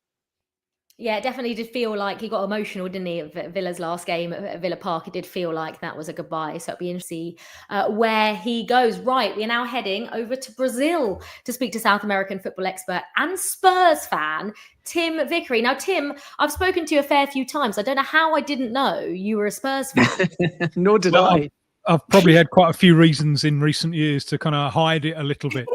Yeah, it definitely did feel like he got emotional, didn't he, at Villa's last game at Villa Park. It did feel like that was a goodbye. So it'll be interesting to see where he goes. Right, we are now heading over to Brazil to speak to South American football expert and Spurs fan, Tim Vickery. Now, Tim, I've spoken to you a fair few times. I don't know how I didn't know you were a Spurs fan. Nor did I. I've probably had quite a few reasons in recent years to kind of hide it a little bit.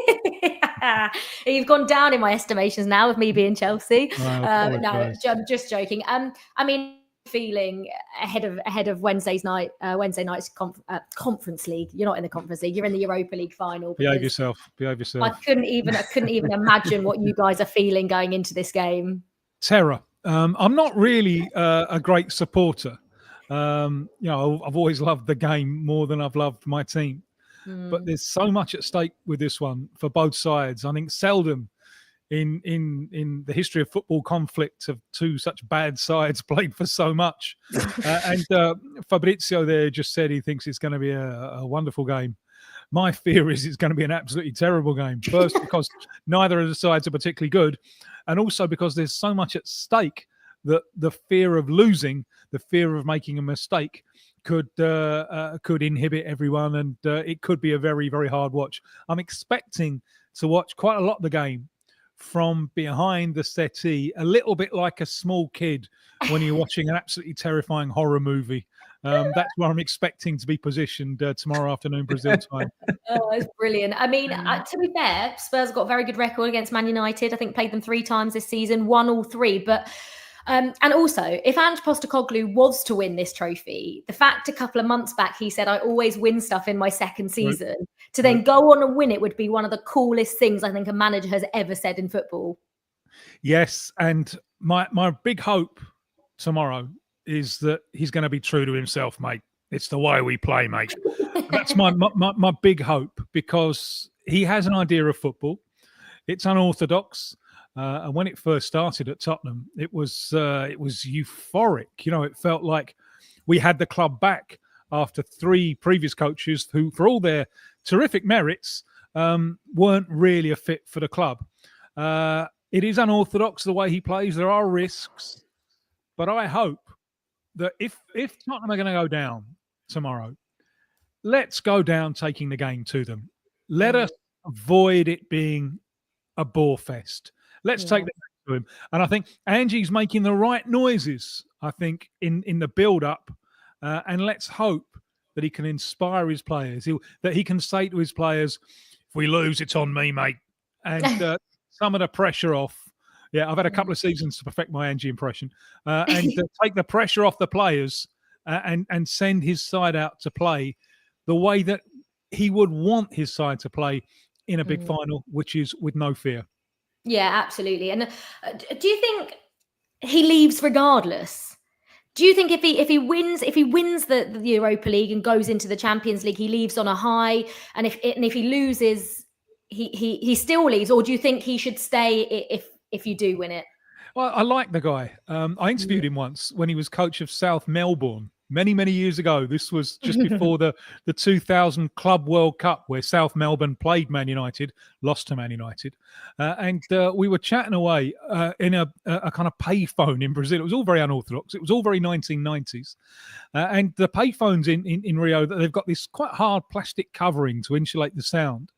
You've gone down in my estimations now with me being Chelsea. No, I'm just joking. I mean, feeling ahead of Wednesday night's conference league. You're not in the conference league. You're in the Europa League final. Behave yourself. I couldn't even imagine what you guys are feeling going into this game. Terror. I'm not really a great supporter. I've always loved the game more than I've loved my team. But there's so much at stake with this one for both sides. I think seldom in the history of football conflict have two such bad sides played for so much. And Fabrizio there just said he thinks it's going to be a wonderful game. My fear is it's going to be an absolutely terrible game. First, because neither of the sides are particularly good, and also because there's so much at stake that the fear of losing, the fear of making a mistake, could inhibit everyone, and it could be a very, very hard watch. I'm expecting to watch quite a lot of the game from behind the settee, a little bit like a small kid when you're watching an absolutely terrifying horror movie. That's where I'm expecting to be positioned tomorrow afternoon, Brazil time. Oh, that's brilliant. I mean, to be fair, Spurs got a very good record against Man United. I think played them 3 times this season, won all 3. But and also, if Ange Postecoglou was to win this trophy, the fact a couple of months back he said, I always win stuff in my second season, right, to then go on and win it would be one of the coolest things I think a manager has ever said in football. Yes, and my big hope tomorrow is that he's going to be true to himself, mate. It's the way we play, mate. That's my big hope, because he has an idea of football. It's unorthodox. And when it first started at Tottenham, it was euphoric. You know, it felt like we had the club back after 3 previous coaches who, for all their terrific merits, weren't really a fit for the club. It is unorthodox the way he plays. There are risks, but I hope that if Tottenham are going to go down tomorrow, let's go down taking the game to them. Let us avoid it being a bore fest. Let's take that to him. And I think Angie's making the right noises, I think, in the build-up. And let's hope that he can inspire his players, that he can say to his players, if we lose, it's on me, mate. And some of the pressure off, Yeah, I've had a couple of seasons to perfect my Angie impression, and take the pressure off the players and send his side out to play the way that he would want his side to play in a big final, which is with no fear. Yeah, absolutely. And do you think he leaves regardless? Do you think if he wins the Europa League and goes into the Champions League, he leaves on a high, and if he loses, he still leaves, or do you think he should stay if you do win it? Well, I like the guy. I interviewed him once when he was coach of South Melbourne many years ago. This was just before the 2000 Club World Cup, where South Melbourne played Man United, lost to Man United, and we were chatting away in a kind of payphone in Brazil. It was all very unorthodox. It was all very 1990s, and the payphones in Rio, they've got this quite hard plastic covering to insulate the sound.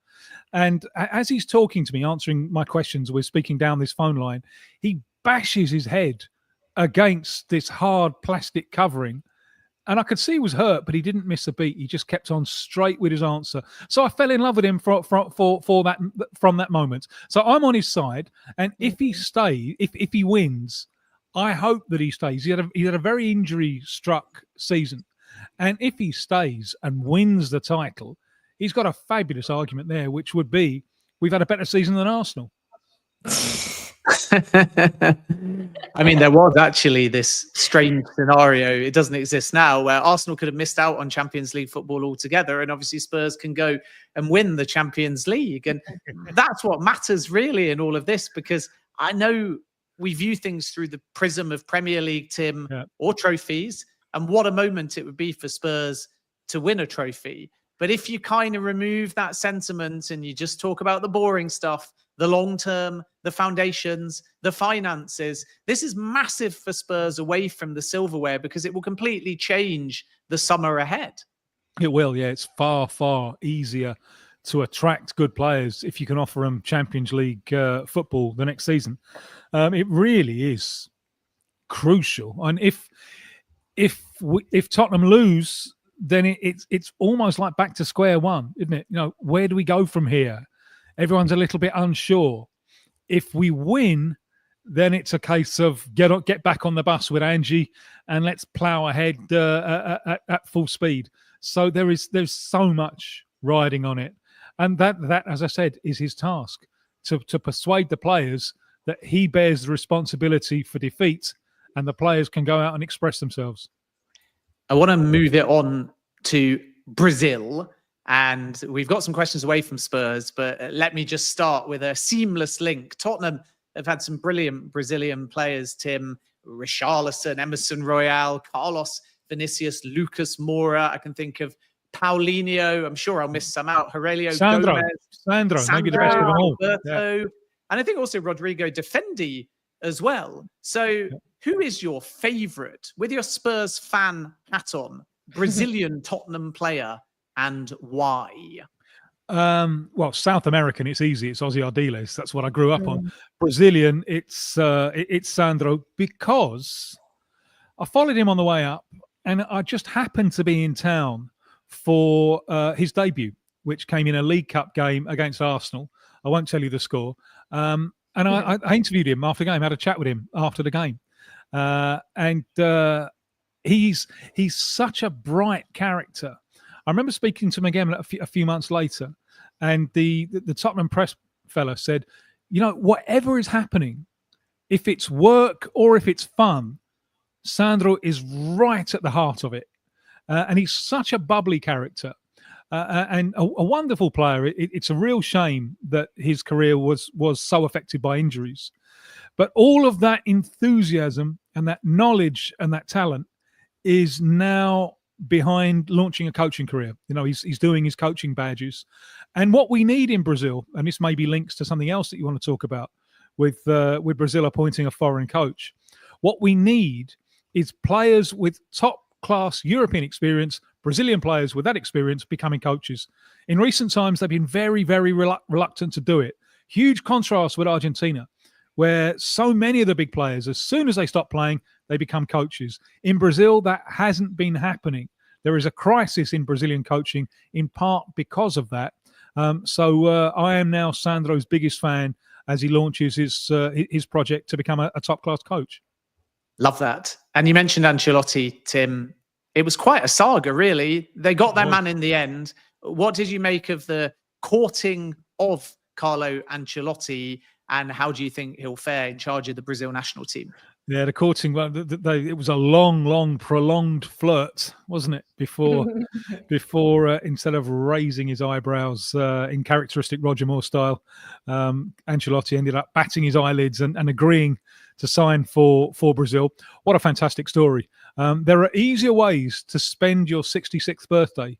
And as he's talking to me, answering my questions, we're speaking down this phone line, he bashes his head against this hard plastic covering. And I could see he was hurt, but he didn't miss a beat. He just kept on straight with his answer. So I fell in love with him from that moment. So I'm on his side. And if he stays, if he wins, I hope that he stays. He had a very injury-struck season. And if he stays and wins the title, he's got a fabulous argument there, which would be, we've had a better season than Arsenal. I mean, there was actually this strange scenario. It doesn't exist now, where Arsenal could have missed out on Champions League football altogether, and obviously Spurs can go and win the Champions League. And that's what matters really in all of this, because I know we view things through the prism of Premier League, Tim, or trophies, and what a moment it would be for Spurs to win a trophy. But if you kind of remove that sentiment and you just talk about the boring stuff, the long term, the foundations, the finances, this is massive for Spurs away from the silverware, because it will completely change the summer ahead. It will, yeah. It's far easier to attract good players if you can offer them Champions League football the next season. It really is crucial. And if Tottenham lose, then it's almost like back to square one, isn't it? You know, where do we go from here? Everyone's a little bit unsure. If we win, then it's a case of get back on the bus with Angie and let's plough ahead at full speed. So there's so much riding on it, and that as I said is his task, to persuade the players that he bears the responsibility for defeat, and the players can go out and express themselves. I want to move it on to Brazil, and we've got some questions away from Spurs, but let me just start with a seamless link. Tottenham have had some brilliant Brazilian players, Tim. Richarlison, Emerson Royal, Carlos Vinicius, Lucas Moura. I can think of Paulinho. I'm sure I'll miss some out. Aurelio Gomez. Sandro, maybe the best of them all. Alberto, and I think also Rodrigo Defendi as well. So who is your favourite, with your Spurs fan hat on, Brazilian Tottenham player, and why? Well, South American, it's easy. It's Ozzy Ardiles. That's what I grew up on. Brazilian, it's Sandro, because I followed him on the way up, and I just happened to be in town for his debut, which came in a League Cup game against Arsenal. I won't tell you the score. And I interviewed him after the game, had a chat with him after the game. And he's such a bright character. I remember speaking to him again a few months later, and the Tottenham press fella said, you know, whatever is happening, if it's work or if it's fun, Sandro is right at the heart of it. And he's such a bubbly character and a wonderful player. It's a real shame that his career was so affected by injuries. But all of that enthusiasm and that knowledge and that talent is now behind launching a coaching career. You know, he's doing his coaching badges. And what we need in Brazil, and this maybe links to something else that you want to talk about with Brazil appointing a foreign coach, what we need is players with top-class European experience, Brazilian players with that experience becoming coaches. In recent times, they've been very, very reluctant to do it. Huge contrast with Argentina, where so many of the big players, as soon as they stop playing, they become coaches. In Brazil, that hasn't been happening. There is a crisis in Brazilian coaching, in part because of that. So I am now Sandro's biggest fan, as he launches his project to become a top-class coach. Love that. And you mentioned Ancelotti, Tim. It was quite a saga, really. They got their man in the end. What did you make of the courting of Carlo Ancelotti, and how do you think he'll fare in charge of the Brazil national team? Yeah, the courting, it was a long, prolonged flirt, wasn't it? Before instead of raising his eyebrows in characteristic Roger Moore style, Ancelotti ended up batting his eyelids and agreeing to sign for Brazil. What a fantastic story. There are easier ways to spend your 66th birthday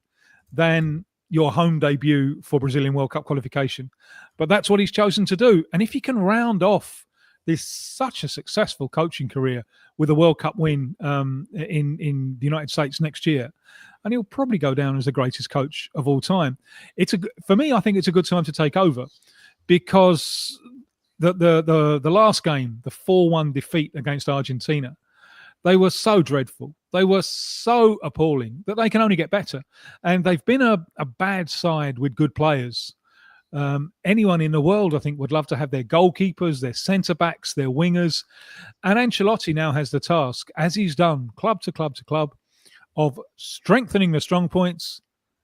than your home debut for Brazilian World Cup qualification. But that's what he's chosen to do. And if he can round off this such a successful coaching career with a World Cup win in the United States next year, and he'll probably go down as the greatest coach of all time. For me, I think it's a good time to take over, because the last game, the 4-1 defeat against Argentina, they were so dreadful. They were so appalling that they can only get better. And they've been a bad side with good players. Anyone in the world, I think, would love to have their goalkeepers, their centre-backs, their wingers. And Ancelotti now has the task, as he's done club to club to club, of strengthening the strong points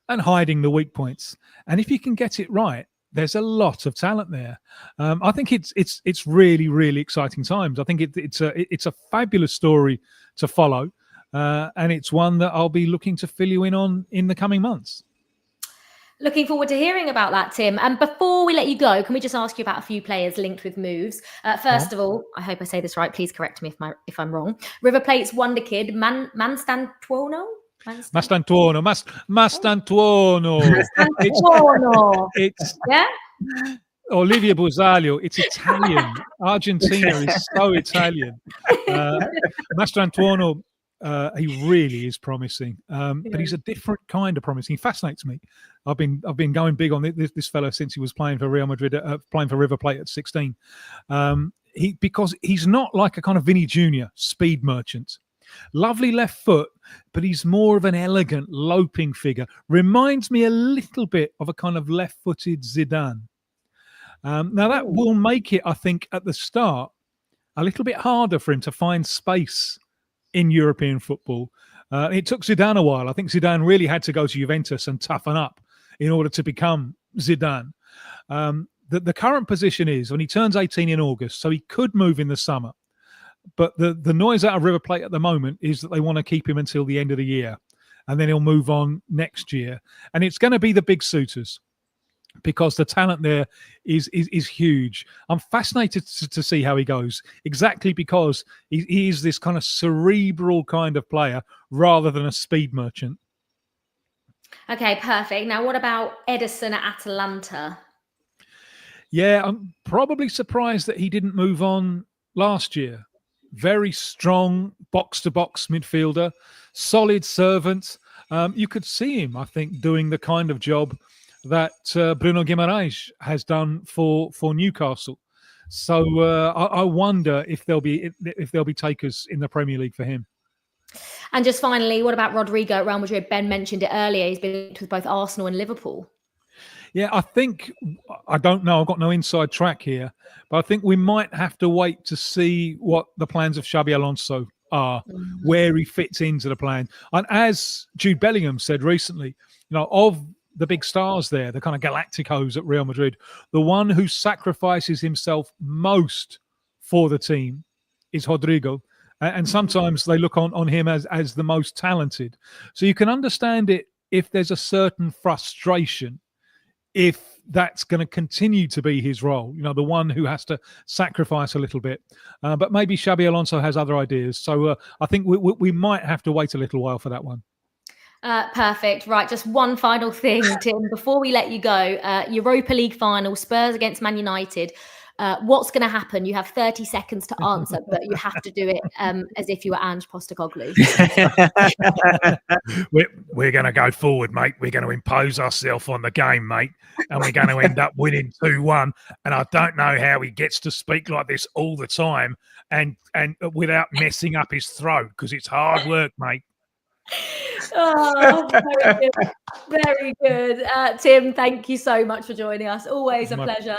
and hiding the weak points. And if you can get it right, there's a lot of talent there. I think it's really, really exciting times. I think it's a fabulous story to follow, and it's one that I'll be looking to fill you in on in the coming months. Looking forward to hearing about that, Tim. And before we let you go, can we just ask you about a few players linked with moves? First of all, I hope I say this right. Please correct me if I'm wrong. River Plate's wonder kid, Mastantuono. It's yeah. Olivia Buzaglo. It's Italian. Argentina is so Italian. Mastantuono, he really is promising, but he's a different kind of promising. He fascinates me. I've been going big on this fellow since he was playing for Real Madrid, playing for River Plate at 16. Because he's not like a kind of Vinny Jr. speed merchant. Lovely left foot, but he's more of an elegant, loping figure. Reminds me a little bit of a kind of left-footed Zidane. Now, that will make it, I think, at the start, a little bit harder for him to find space in European football. It took Zidane a while. I think Zidane really had to go to Juventus and toughen up in order to become Zidane. The current position is, when he turns 18 in August, so he could move in the summer. But the noise out of River Plate at the moment is that they want to keep him until the end of the year, and then he'll move on next year. And it's going to be the big suitors, because the talent there is huge. I'm fascinated to see how he goes, exactly because he is this kind of cerebral kind of player rather than a speed merchant. Okay, perfect. Now, what about Edison at Atalanta? Yeah, I'm probably surprised that he didn't move on last year. Very strong box-to-box midfielder, solid servant. You could see him, I think, doing the kind of job that Bruno Guimaraes has done for Newcastle. So I wonder if there'll be takers in the Premier League for him. And just finally, what about Rodrigo at Real Madrid? Ben mentioned it earlier. He's been linked with both Arsenal and Liverpool. Yeah, I don't know. I've got no inside track here, but I think we might have to wait to see what the plans of Xabi Alonso are, where he fits into the plan. And as Jude Bellingham said recently, of the big stars there, the kind of Galacticos at Real Madrid, the one who sacrifices himself most for the team is Rodrigo. And sometimes they look on him as the most talented. So you can understand it if there's a certain frustration, if that's going to continue to be his role, the one who has to sacrifice a little bit. But maybe Xabi Alonso has other ideas. So I think we might have to wait a little while for that one. Perfect. Right. Just one final thing, Tim, before we let you go. Europa League final, Spurs against Man United. What's going to happen? You have 30 seconds to answer, but you have to do it as if you were Ange Postecoglou. We're going to go forward, mate. We're going to impose ourselves on the game, mate. And we're going to end up winning 2-1. And I don't know how he gets to speak like this all the time and without messing up his throat, because it's hard work, mate. Oh, very good. Very good. Tim, thank you so much for joining us. Always a pleasure.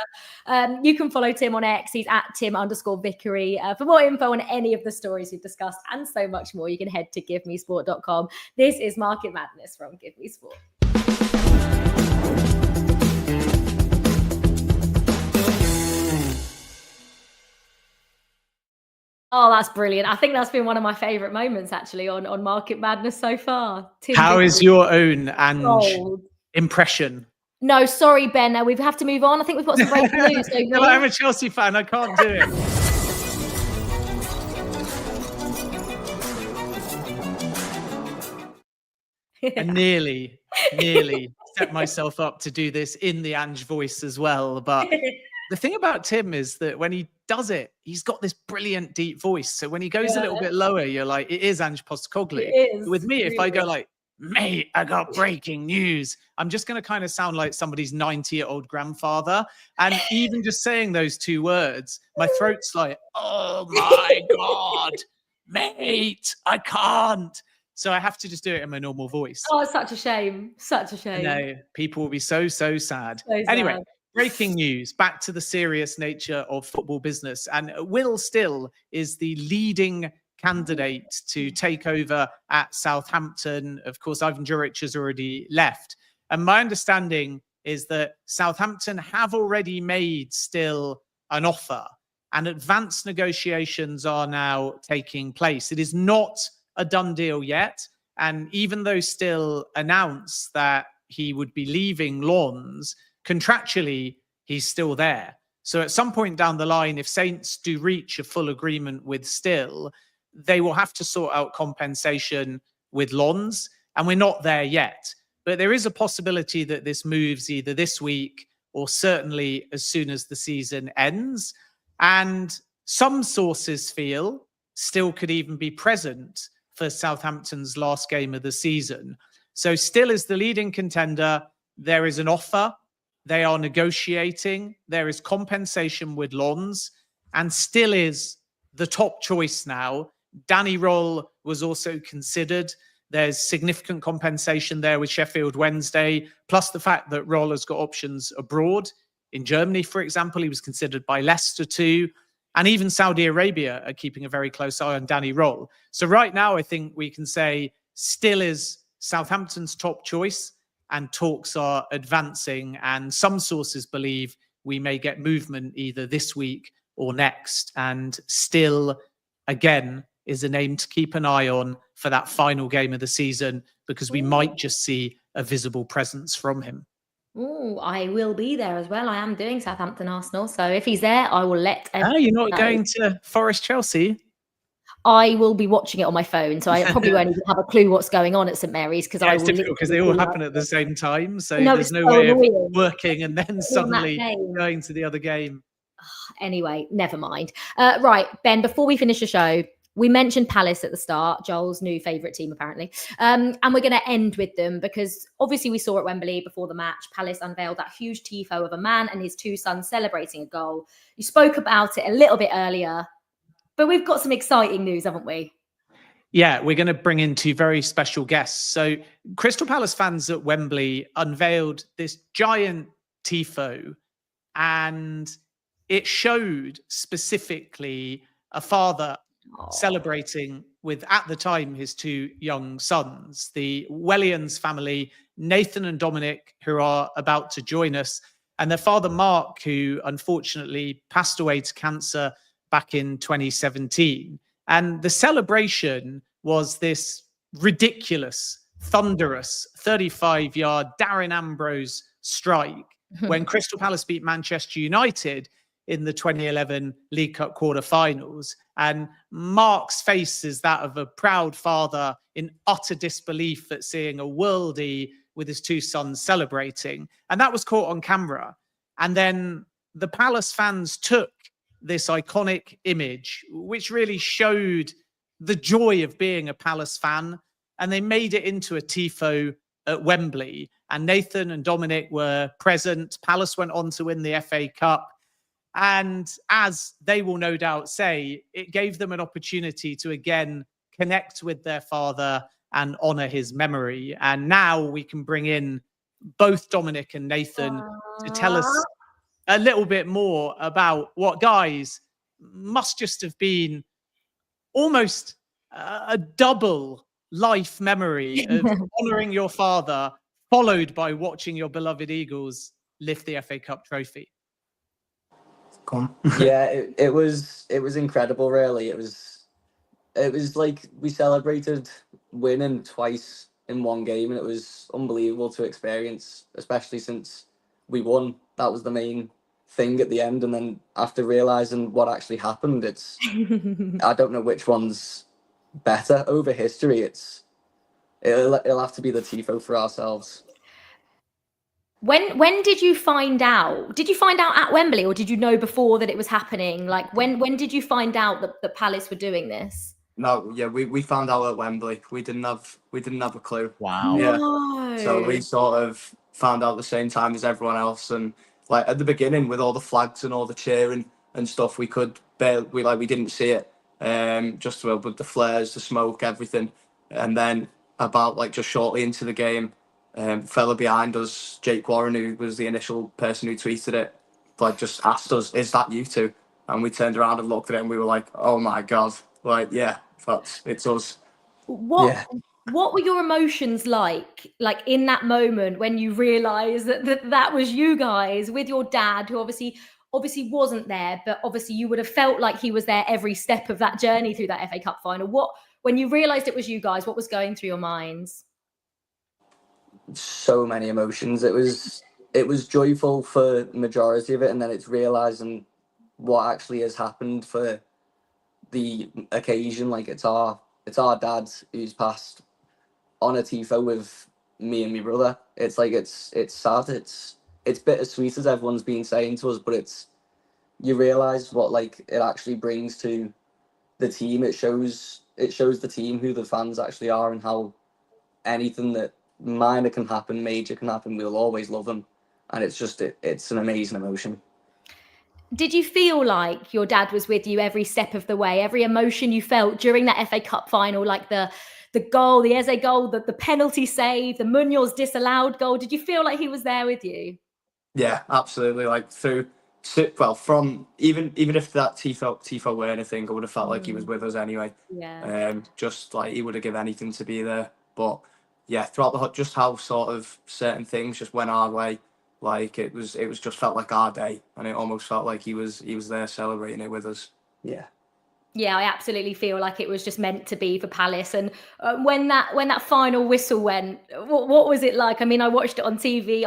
You can follow Tim on X. He's at Tim_Vickery. For more info on any of the stories we've discussed and so much more, you can head to GiveMeSport.com. This is Market Madness from GiveMeSport. Oh, that's brilliant. I think that's been one of my favourite moments, actually, on Market Madness so far. Tim, how is your own Ange gold. impression? No, sorry, Ben. We have to move on. I think we've got some breaking news. Well, I'm a Chelsea fan. I can't do it. I nearly set myself up to do this in the Ange voice as well. But the thing about Tim is that when he does it, he's got this brilliant deep voice. So when he goes a little bit lower, you're like, it is Ange Postecoglou. It is, With me, really if I go like, mate, I got breaking news, I'm just going to kind of sound like somebody's 90-year-old grandfather. And even just saying those two words, my throat's like, oh my God, mate, I can't. So I have to just do it in my normal voice. Oh, it's such a shame. Such a shame. No, people will be so sad. So Anyway, sad. breaking news, back to the serious nature of football business. And Will Still is the leading candidate to take over at Southampton. Of course, Ivan Juric has already left. And my understanding is that Southampton have already made Still an offer, and advanced negotiations are now taking place. It is not a done deal yet. And even though Still announced that he would be leaving Lens, contractually, he's still there. So at some point down the line, if Saints do reach a full agreement with Still, they will have to sort out compensation with Lens. And we're not there yet. But there is a possibility that this moves either this week or certainly as soon as the season ends. And some sources feel Still could even be present for Southampton's last game of the season. So Still is the leading contender. There is an offer. They are negotiating. There is compensation with Lens, and Still is the top choice now. Danny Roll was also considered. There's significant compensation there with Sheffield Wednesday, plus the fact that Roll has got options abroad. In Germany, for example, he was considered by Leicester too. And even Saudi Arabia are keeping a very close eye on Danny Roll. So right now, I think we can say Still is Southampton's top choice, and talks are advancing. And some sources believe we may get movement either this week or next. And Still, again, is a name to keep an eye on for that final game of the season, because we might just see a visible presence from him. Oh, I will be there as well. I am doing Southampton Arsenal. So if he's there, I will let Ah, you're not going to Forest Chelsea? I will be watching it on my phone. So I probably won't even have a clue what's going on at St Mary's, because it's difficult because they all happen at the same time. So there's no way of working and then suddenly going to the other game. Anyway, never mind. Right, Ben, before we finish the show, we mentioned Palace at the start, Joel's new favourite team, apparently. And we're going to end with them because obviously we saw at Wembley before the match, Palace unveiled that huge tifo of a man and his two sons celebrating a goal. You spoke about it a little bit earlier, but we've got some exciting news, haven't we? Yeah, we're going to bring in two very special guests. So Crystal Palace fans at Wembley unveiled this giant tifo, and it showed specifically a father celebrating with, at the time, his two young sons, the Wellians family, Nathan and Dominic, who are about to join us, and their father, Mark, who unfortunately passed away to cancer back in 2017. And the celebration was this ridiculous, thunderous 35-yard Darren Ambrose strike when Crystal Palace beat Manchester United in the 2011 League Cup quarterfinals. And Mark's face is that of a proud father in utter disbelief at seeing a worldie with his two sons celebrating. And that was caught on camera. And then the Palace fans took this iconic image, which really showed the joy of being a Palace fan, and they made it into a tifo at Wembley. And Nathan and Dominic were present. Palace went on to win the FA Cup. And as they will no doubt say, it gave them an opportunity to again connect with their father and honor his memory. And now we can bring in both Dominic and Nathan to tell us a little bit more about what, guys, must just have been almost a double life memory of honoring your father, followed by watching your beloved Eagles lift the FA Cup trophy. Yeah, it was incredible, really. It was like we celebrated winning twice in one game, and it was unbelievable to experience, especially since we won. That was the main thing at the end, and then after realizing what actually happened, I don't know which one's better over history. It'll have to be the tifo for ourselves. When did you find out? Did you find out at Wembley, or did you know before that it was happening? Like when did you find out that Palace were doing this? No, yeah, we found out at Wembley. We didn't have a clue. Wow. Yeah. No. So we sort of found out the same time as everyone else, and like at the beginning with all the flags and all the cheering and stuff, we didn't see it. Just with the flares, the smoke, everything, and then about like just shortly into the game, fella behind us, Jake Warren, who was the initial person who tweeted it, like just asked us, "Is that you two?" And we turned around and looked at it, and we were like, "Oh my god!" Like, yeah, it's us. What were your emotions like in that moment when you realized that was you guys with your dad, who obviously wasn't there, but obviously you would have felt like he was there every step of that journey through that FA Cup final? When you realized it was you guys, what was going through your minds? So many emotions. It was joyful for the majority of it, and then it's realizing what actually has happened for the occasion. Like it's our dad who's passed on a tifo with me and my brother. It's like it's sad. It's bittersweet, as everyone's been saying to us, but you realize what like it actually brings to the team. It shows the team who the fans actually are, and how anything that minor can happen, major can happen, we'll always love them. And it's an amazing emotion. Did you feel like your dad was with you every step of the way, every emotion you felt during that FA Cup final, like the goal, the Eze goal, the penalty save, the Munoz disallowed goal? Did you feel like he was there with you? Yeah, absolutely. Like from even if that tifo were anything, I would have felt like he was with us anyway. Yeah. Just like he would have given anything to be there. But yeah, throughout just how sort of certain things just went our way. Like it was just felt like our day, and it almost felt like he was there celebrating it with us. Yeah. Yeah, I absolutely feel like it was just meant to be for Palace. And when that final whistle went, what was it like? I mean, I watched it on TV.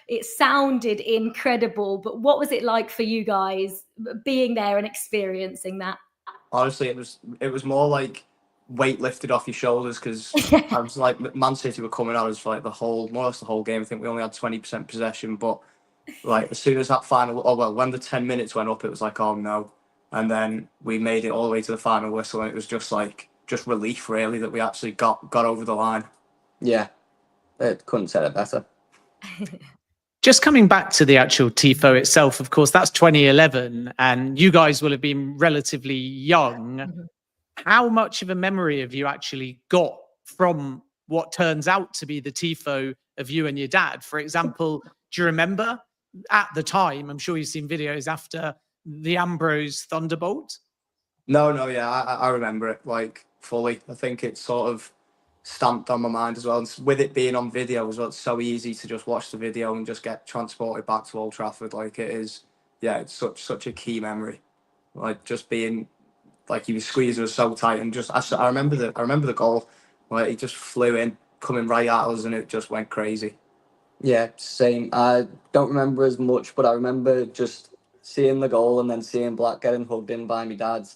It sounded incredible, but what was it like for you guys being there and experiencing that? Honestly, it was more like weight lifted off your shoulders, because I was like, Man City were coming at us for like more or less the whole game. I think we only had 20% possession, but like as soon as that when the 10 minutes went up, it was like, oh no. And then we made it all the way to the final whistle, and it was just relief, really, that we actually got over the line. Yeah, it couldn't say it better. Just coming back to the actual tifo itself, of course, that's 2011, and you guys will have been relatively young. Mm-hmm. How much of a memory have you actually got from what turns out to be the tifo of you and your dad? For example, do you remember at the time, I'm sure you've seen videos after, the Ambrose Thunderbolt? No, yeah, I remember it like fully. I think it's sort of stamped on my mind as well. And with it being on video as well, it's so easy to just watch the video and just get transported back to Old Trafford. Like it is, yeah, it's such a key memory. Like just being, like, he was squeezing us so tight, and just I remember the goal, like he just flew in, coming right at us, and it just went crazy. Yeah, same. I don't remember as much, but I remember just seeing the goal and then seeing Black getting hugged in by my dad,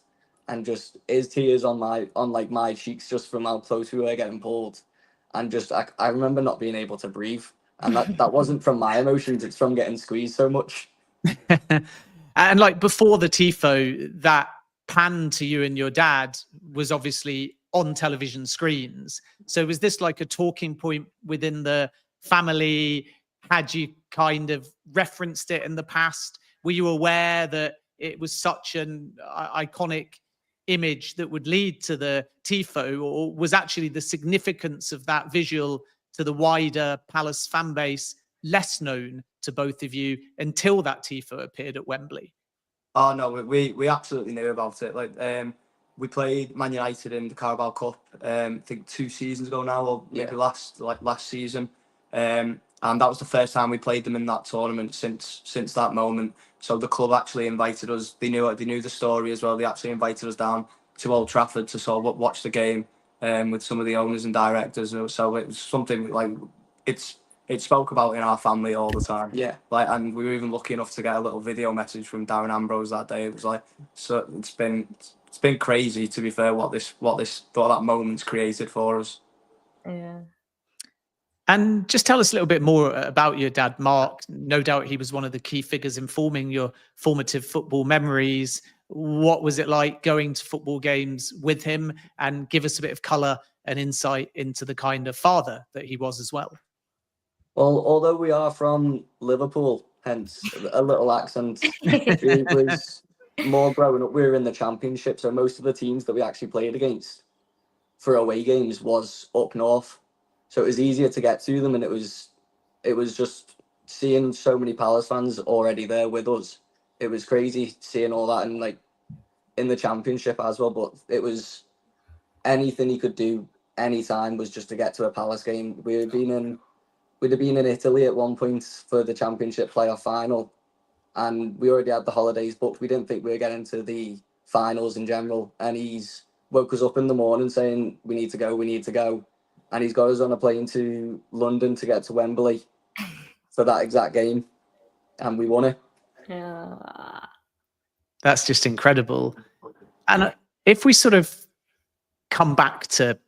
and just his tears on my cheeks just from how close we were getting pulled, and just I remember not being able to breathe, and that wasn't from my emotions; it's from getting squeezed so much. And like before the tifo, that pan to you and your dad was obviously on television screens. So was this like a talking point within the family? Had you kind of referenced it in the past? Were you aware that it was such an iconic image that would lead to the tifo, or was actually the significance of that visual to the wider Palace fan base less known to both of you until that tifo appeared at Wembley? Oh no, we absolutely knew about it. Like we played Man United in the Carabao Cup, I think 2 seasons ago now, or maybe last season. And that was the first time we played them in that tournament since that moment. So the club actually invited us. They knew the story as well. They actually invited us down to Old Trafford to sort of watch the game with some of the owners and directors. So it was something like it's spoke about in our family all the time. Yeah. Like, and we were even lucky enough to get a little video message from Darren Ambrose that day. It was like, so it's been crazy, to be fair, what that moment's created for us. Yeah. And just tell us a little bit more about your dad, Mark. No doubt he was one of the key figures in forming your formative football memories. What was it like going to football games with him? And give us a bit of colour and insight into the kind of father that he was as well. Well, although we are from Liverpool, hence a little accent, it was more growing up. We were in the Championship, so most of the teams that we actually played against for away games was up north. So it was easier to get to them, and it was just seeing so many Palace fans already there with us. It was crazy seeing all that, and like in the Championship as well. But it was anything he could do anytime was just to get to a Palace game. We'd have been in Italy at one point for the Championship playoff final, and we already had the holidays booked. We didn't think we were getting to the finals in general, and he's woke us up in the morning saying, we need to go. And he's got us on a plane to London to get to Wembley for that exact game, and we won it. Yeah. That's just incredible. And if we sort of come back to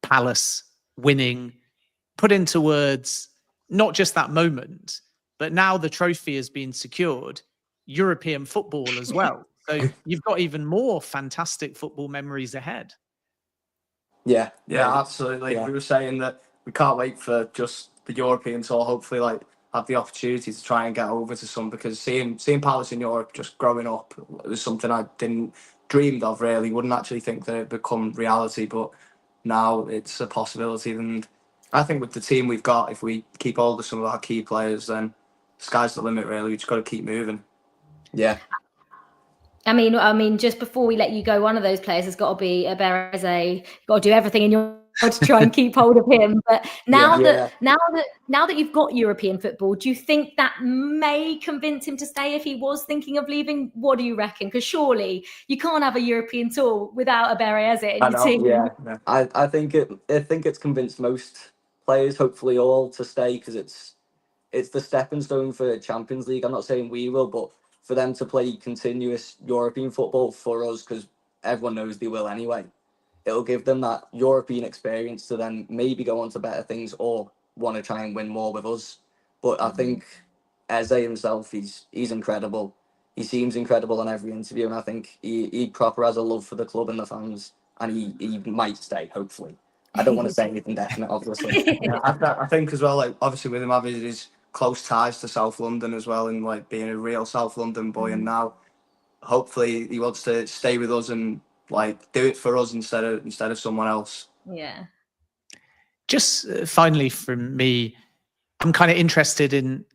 Palace winning, put into words not just that moment, but now the trophy has been secured, European football as well. So you've got even more fantastic football memories ahead. Yeah, absolutely. Yeah. We were saying that we can't wait for just the European tour. Hopefully, like have the opportunity to try and get over to some, because seeing Palace in Europe just growing up, it was something I didn't dreamed of really. Wouldn't actually think that it'd become reality, but now it's a possibility. And I think with the team we've got, if we keep hold of some of our key players, then sky's the limit really. We just got to keep moving. Yeah. I mean, just before we let you go, one of those players has got to be a Bereze. You've got to do everything in your power to try and keep hold of him. But now that you've got European football, do you think that may convince him to stay if he was thinking of leaving? What do you reckon? Because surely you can't have a European tour without a Bereze in your team. Yeah. I think it's convinced most players, hopefully all, to stay, because it's the stepping stone for Champions League. I'm not saying we will, but for them to play continuous European football for us, because everyone knows they will anyway, it'll give them that European experience to then maybe go on to better things or want to try and win more with us. But I think Eze himself, he's incredible. He seems incredible on every interview, and I think he proper has a love for the club and the fans, and he might stay, hopefully. I don't want to say anything definite, obviously. Yeah, I think as well, like obviously with him having his close ties to South London as well, and like being a real South London boy, and now hopefully he wants to stay with us and like do it for us instead of someone else. Yeah. Just finally from me, I'm kind of interested in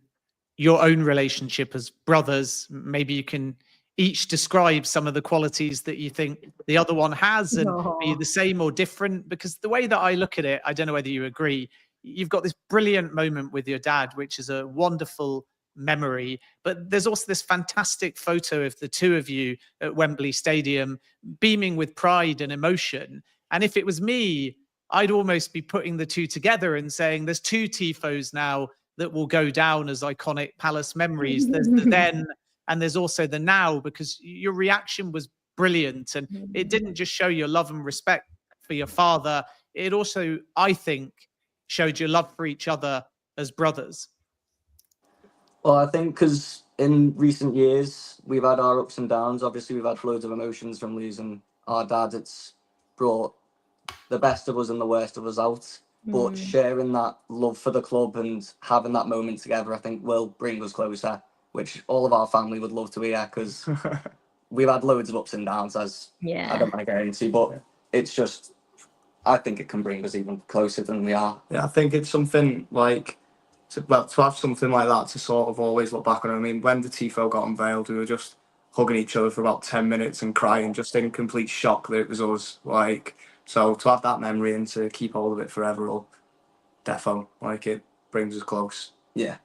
your own relationship as brothers. Maybe you can each describe some of the qualities that you think the other one has, and be the same or different, because the way that I look at it, I don't know whether you agree, you've got this brilliant moment with your dad, which is a wonderful memory, but there's also this fantastic photo of the two of you at Wembley Stadium beaming with pride and emotion. And if it was me, I'd almost be putting the two together and saying there's two tifos now that will go down as iconic Palace memories. There's the then and there's also the now, because your reaction was brilliant, and it didn't just show your love and respect for your father, it also, I think, showed your love for each other as brothers. Well, I think because in recent years, we've had our ups and downs. Obviously, we've had loads of emotions from losing our dad. It's brought the best of us and the worst of us out. But sharing that love for the club and having that moment together, I think will bring us closer, which all of our family would love to hear, because we've had loads of ups and downs, as I don't want to get into, but it's just, I think it can bring us even closer than we are. Yeah, I think it's something like, to have something like that to sort of always look back on. I mean, when the tifo got unveiled, we were just hugging each other for about 10 minutes and crying, just in complete shock that it was us. Like, so to have that memory and to keep hold of it forever, or defo, like, it brings us close. Yeah.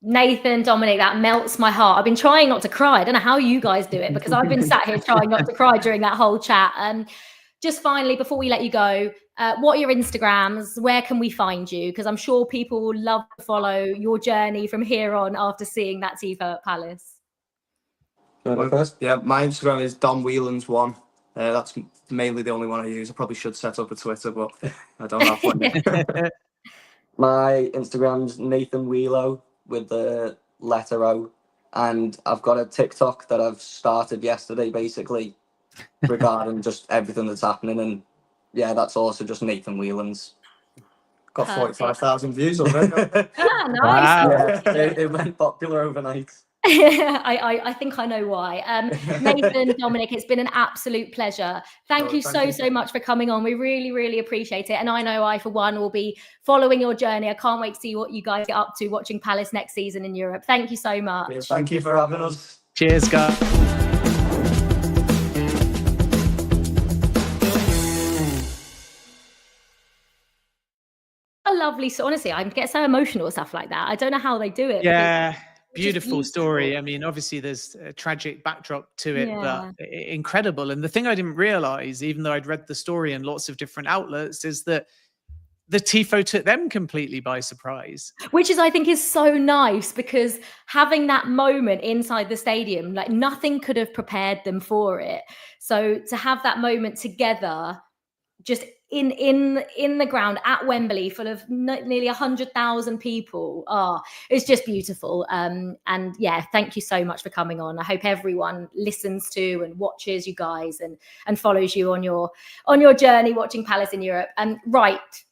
Nathan, Dominic, that melts my heart. I've been trying not to cry. I don't know how you guys do it, because I've been sat here trying not to cry during that whole chat. Just finally, before we let you go, what are your Instagrams? Where can we find you? Because I'm sure people will love to follow your journey from here on after seeing that tifo at Palace. First? Yeah, my Instagram is Dom Whelans1. That's mainly the only one I use. I probably should set up a Twitter, but I don't have one yet. My Instagram's Nathan Wheelo with the letter O, and I've got a TikTok that I've started yesterday, basically regarding just everything that's happening, and yeah, that's also just Nathan Whelans. Got 45,000 views already. Nice. Wow. Yeah, it went popular overnight. I think I know why. Nathan, Dominic, it's been an absolute pleasure. Thank you so much for coming on. We really, really appreciate it. And I know I, for one, will be following your journey. I can't wait to see what you guys get up to watching Palace next season in Europe. Thank you so much. Thank you for having us. Cheers, guys. A lovely, so honestly, I get so emotional with stuff like that. I don't know how they do it. Yeah. Beautiful story. I mean, obviously there's a tragic backdrop to it, but incredible. And the thing I didn't realize, even though I'd read the story in lots of different outlets, is that the tifo took them completely by surprise. Which is, I think, is so nice, because having that moment inside the stadium, like nothing could have prepared them for it. So to have that moment together, just in the ground at Wembley, full of nearly 100,000 people. It's just beautiful. And yeah, thank you so much for coming on. I hope everyone listens to and watches you guys and follows you on your journey watching Palace in Europe. And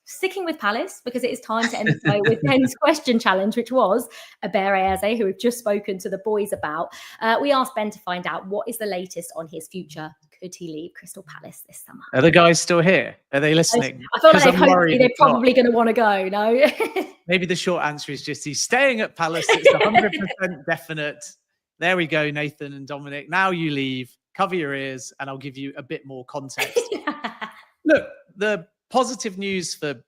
sticking with Palace, because it is time to end the show with Ben's question challenge, which was Beya Eze, who we've just spoken to the boys about. We asked Ben to find out what is the latest on his future. Could he leave Crystal Palace this summer? Are the guys still here? Are they listening? I feel like they're probably going to want to go, no? Maybe the short answer is just he's staying at Palace. It's 100% definite. There we go, Nathan and Dominic. Now you leave, cover your ears, and I'll give you a bit more context. Look, the positive news for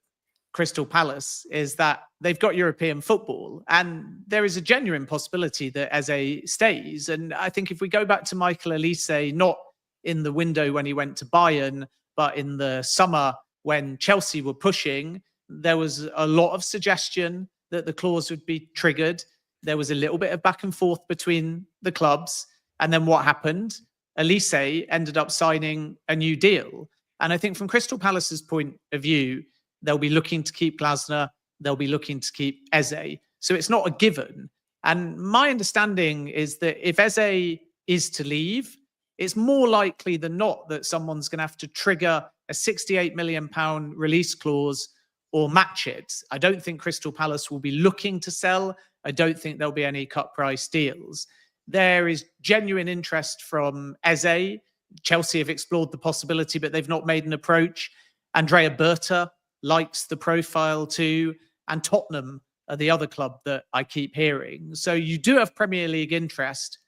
Crystal Palace is that they've got European football, and there is a genuine possibility that Eze stays. And I think if we go back to Michael Olise, not in the window when he went to Bayern, but in the summer when Chelsea were pushing, there was a lot of suggestion that the clause would be triggered. There was a little bit of back and forth between the clubs. And then what happened? Olise ended up signing a new deal. And I think from Crystal Palace's point of view, they'll be looking to keep Glasner. They'll be looking to keep Eze. So it's not a given. And my understanding is that if Eze is to leave, it's more likely than not that someone's going to have to trigger a £68 million release clause or match it. I don't think Crystal Palace will be looking to sell. I don't think there'll be any cut price deals. There is genuine interest from Eze. Chelsea have explored the possibility, but they've not made an approach. Andrea Berta likes the profile too. And Tottenham are the other club that I keep hearing. So you do have Premier League interest.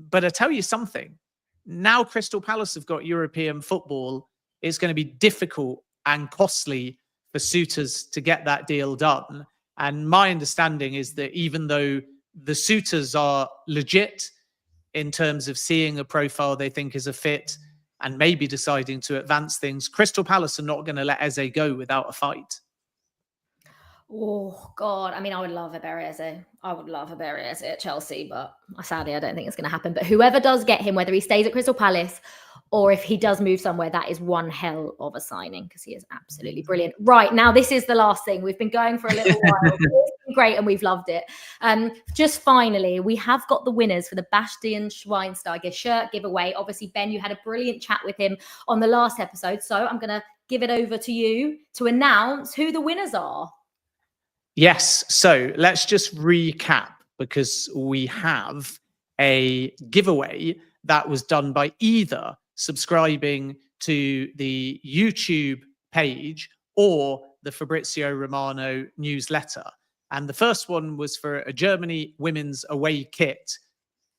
But I tell you something, now Crystal Palace have got European football, it's going to be difficult and costly for suitors to get that deal done. And my understanding is that even though the suitors are legit in terms of seeing a profile they think is a fit and maybe deciding to advance things, Crystal Palace are not going to let Eze go without a fight. Oh, God. I mean, I would love a Beya Eze. I would love a Beya Eze at Chelsea, but sadly, I don't think it's going to happen. But whoever does get him, whether he stays at Crystal Palace or if he does move somewhere, that is one hell of a signing, because he is absolutely brilliant. Right, now this is the last thing. We've been going for a little while. It's been great and we've loved it. Just finally, we have got the winners for the Bastian Schweinsteiger shirt giveaway. Obviously, Ben, you had a brilliant chat with him on the last episode. So I'm going to give it over to you to announce who the winners are. Yes. So let's just recap, because we have a giveaway that was done by either subscribing to the YouTube page or the Fabrizio Romano newsletter. And the first one was for a Germany women's away kit.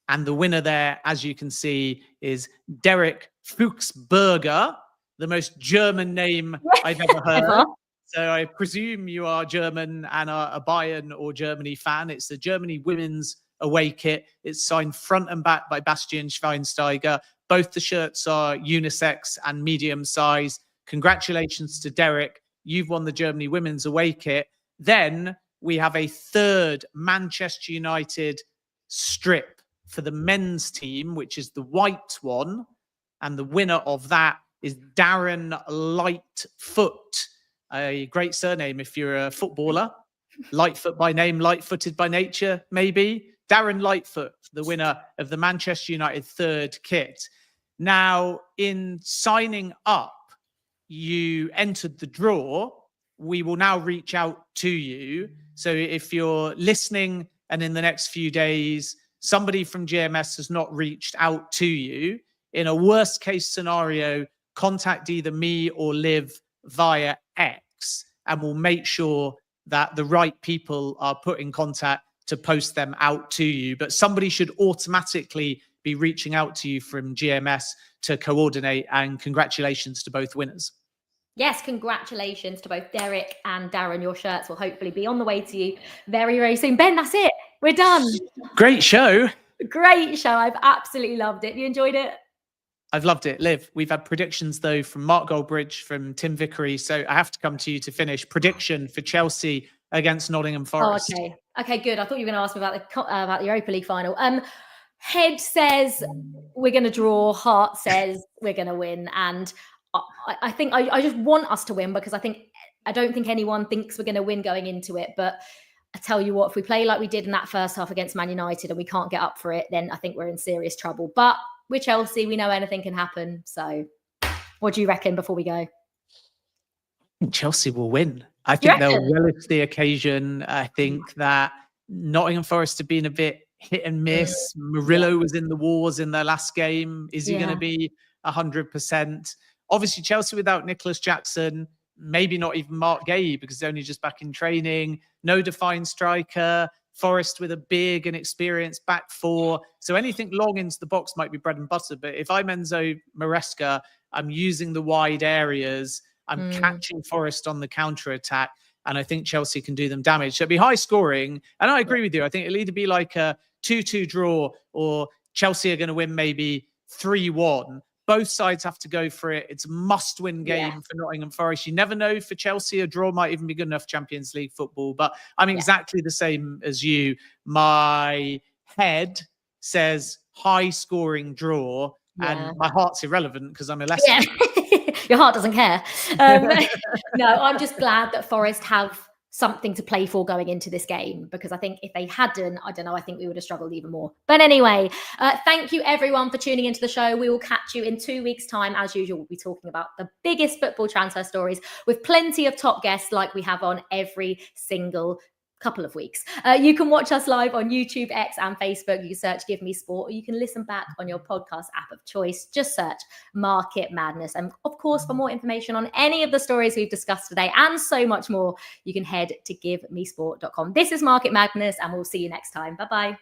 And the winner there, as you can see, is Derek Fuchsberger, the most German name I've ever heard. So I presume you are German and are a Bayern or Germany fan. It's the Germany women's away kit. It's signed front and back by Bastian Schweinsteiger. Both the shirts are unisex and medium size. Congratulations to Derek. You've won the Germany women's away kit. Then we have a third Manchester United strip for the men's team, which is the white one. And the winner of that is Darren Lightfoot. A great surname if you're a footballer. Lightfoot by name, light-footed by nature, maybe. Darren Lightfoot, the winner of the Manchester United third kit. Now, in signing up, you entered the draw. We will now reach out to you. So if you're listening and in the next few days, somebody from GMS has not reached out to you, in a worst case scenario, contact either me or Liv via X, and we'll make sure that the right people are put in contact to post them out to you. But somebody should automatically be reaching out to you from GMS to coordinate, and congratulations to both winners. Yes, congratulations to both Derek and Darren. Your shirts will hopefully be on the way to you very, very soon. Ben, that's it. We're done. Great show. Great show. I've absolutely loved it. You enjoyed it? I've loved it. Liv, we've had predictions, though, from Mark Goldbridge, from Tim Vickery. So I have to come to you to finish. Prediction for Chelsea against Nottingham Forest. Oh, okay. Okay, good. I thought you were going to ask me about the Europa League final. Head says we're going to draw. Heart says we're going to win. And I think I just want us to win, because I don't think anyone thinks we're going to win going into it. But I tell you what, if we play like we did in that first half against Man United and we can't get up for it, then I think we're in serious trouble. But we're Chelsea, we know anything can happen. So what do you reckon before we go? Chelsea will win. I think they'll relish the occasion. I think that Nottingham Forest have been a bit hit and miss. Murillo was in the wars in their last game. Is he going to be 100%? Obviously, Chelsea without Nicholas Jackson, maybe not even Mark Gay, because he's only just back in training. No defined striker. Forest with a big and experienced back four. So anything long into the box might be bread and butter. But if I'm Enzo Maresca, I'm using the wide areas. I'm catching Forest on the counter-attack. And I think Chelsea can do them damage. So it'll be high scoring. And I agree with you. I think it'll either be like a 2-2 draw, or Chelsea are going to win maybe 3-1. Both sides have to go for it. It's a must-win game for Nottingham Forest. You never know, for Chelsea, a draw might even be good enough Champions League football. But I'm exactly the same as you. My head says high-scoring draw, and my heart's irrelevant because I'm a Leicester. Your heart doesn't care. No, I'm just glad that Forest have something to play for going into this game, because I think if they hadn't, I don't know, I think we would have struggled even more. But anyway, thank you everyone for tuning into the show. We will catch you in 2 weeks' time. As usual, we'll be talking about the biggest football transfer stories with plenty of top guests like we have on every single couple of weeks. You can watch us live on YouTube, X and Facebook. You can search Give Me Sport, or you can listen back on your podcast app of choice. Just search Market Madness. And of course, for more information on any of the stories we've discussed today and so much more, you can head to GiveMeSport.com. This is Market Madness, and we'll see you next time. Bye-bye.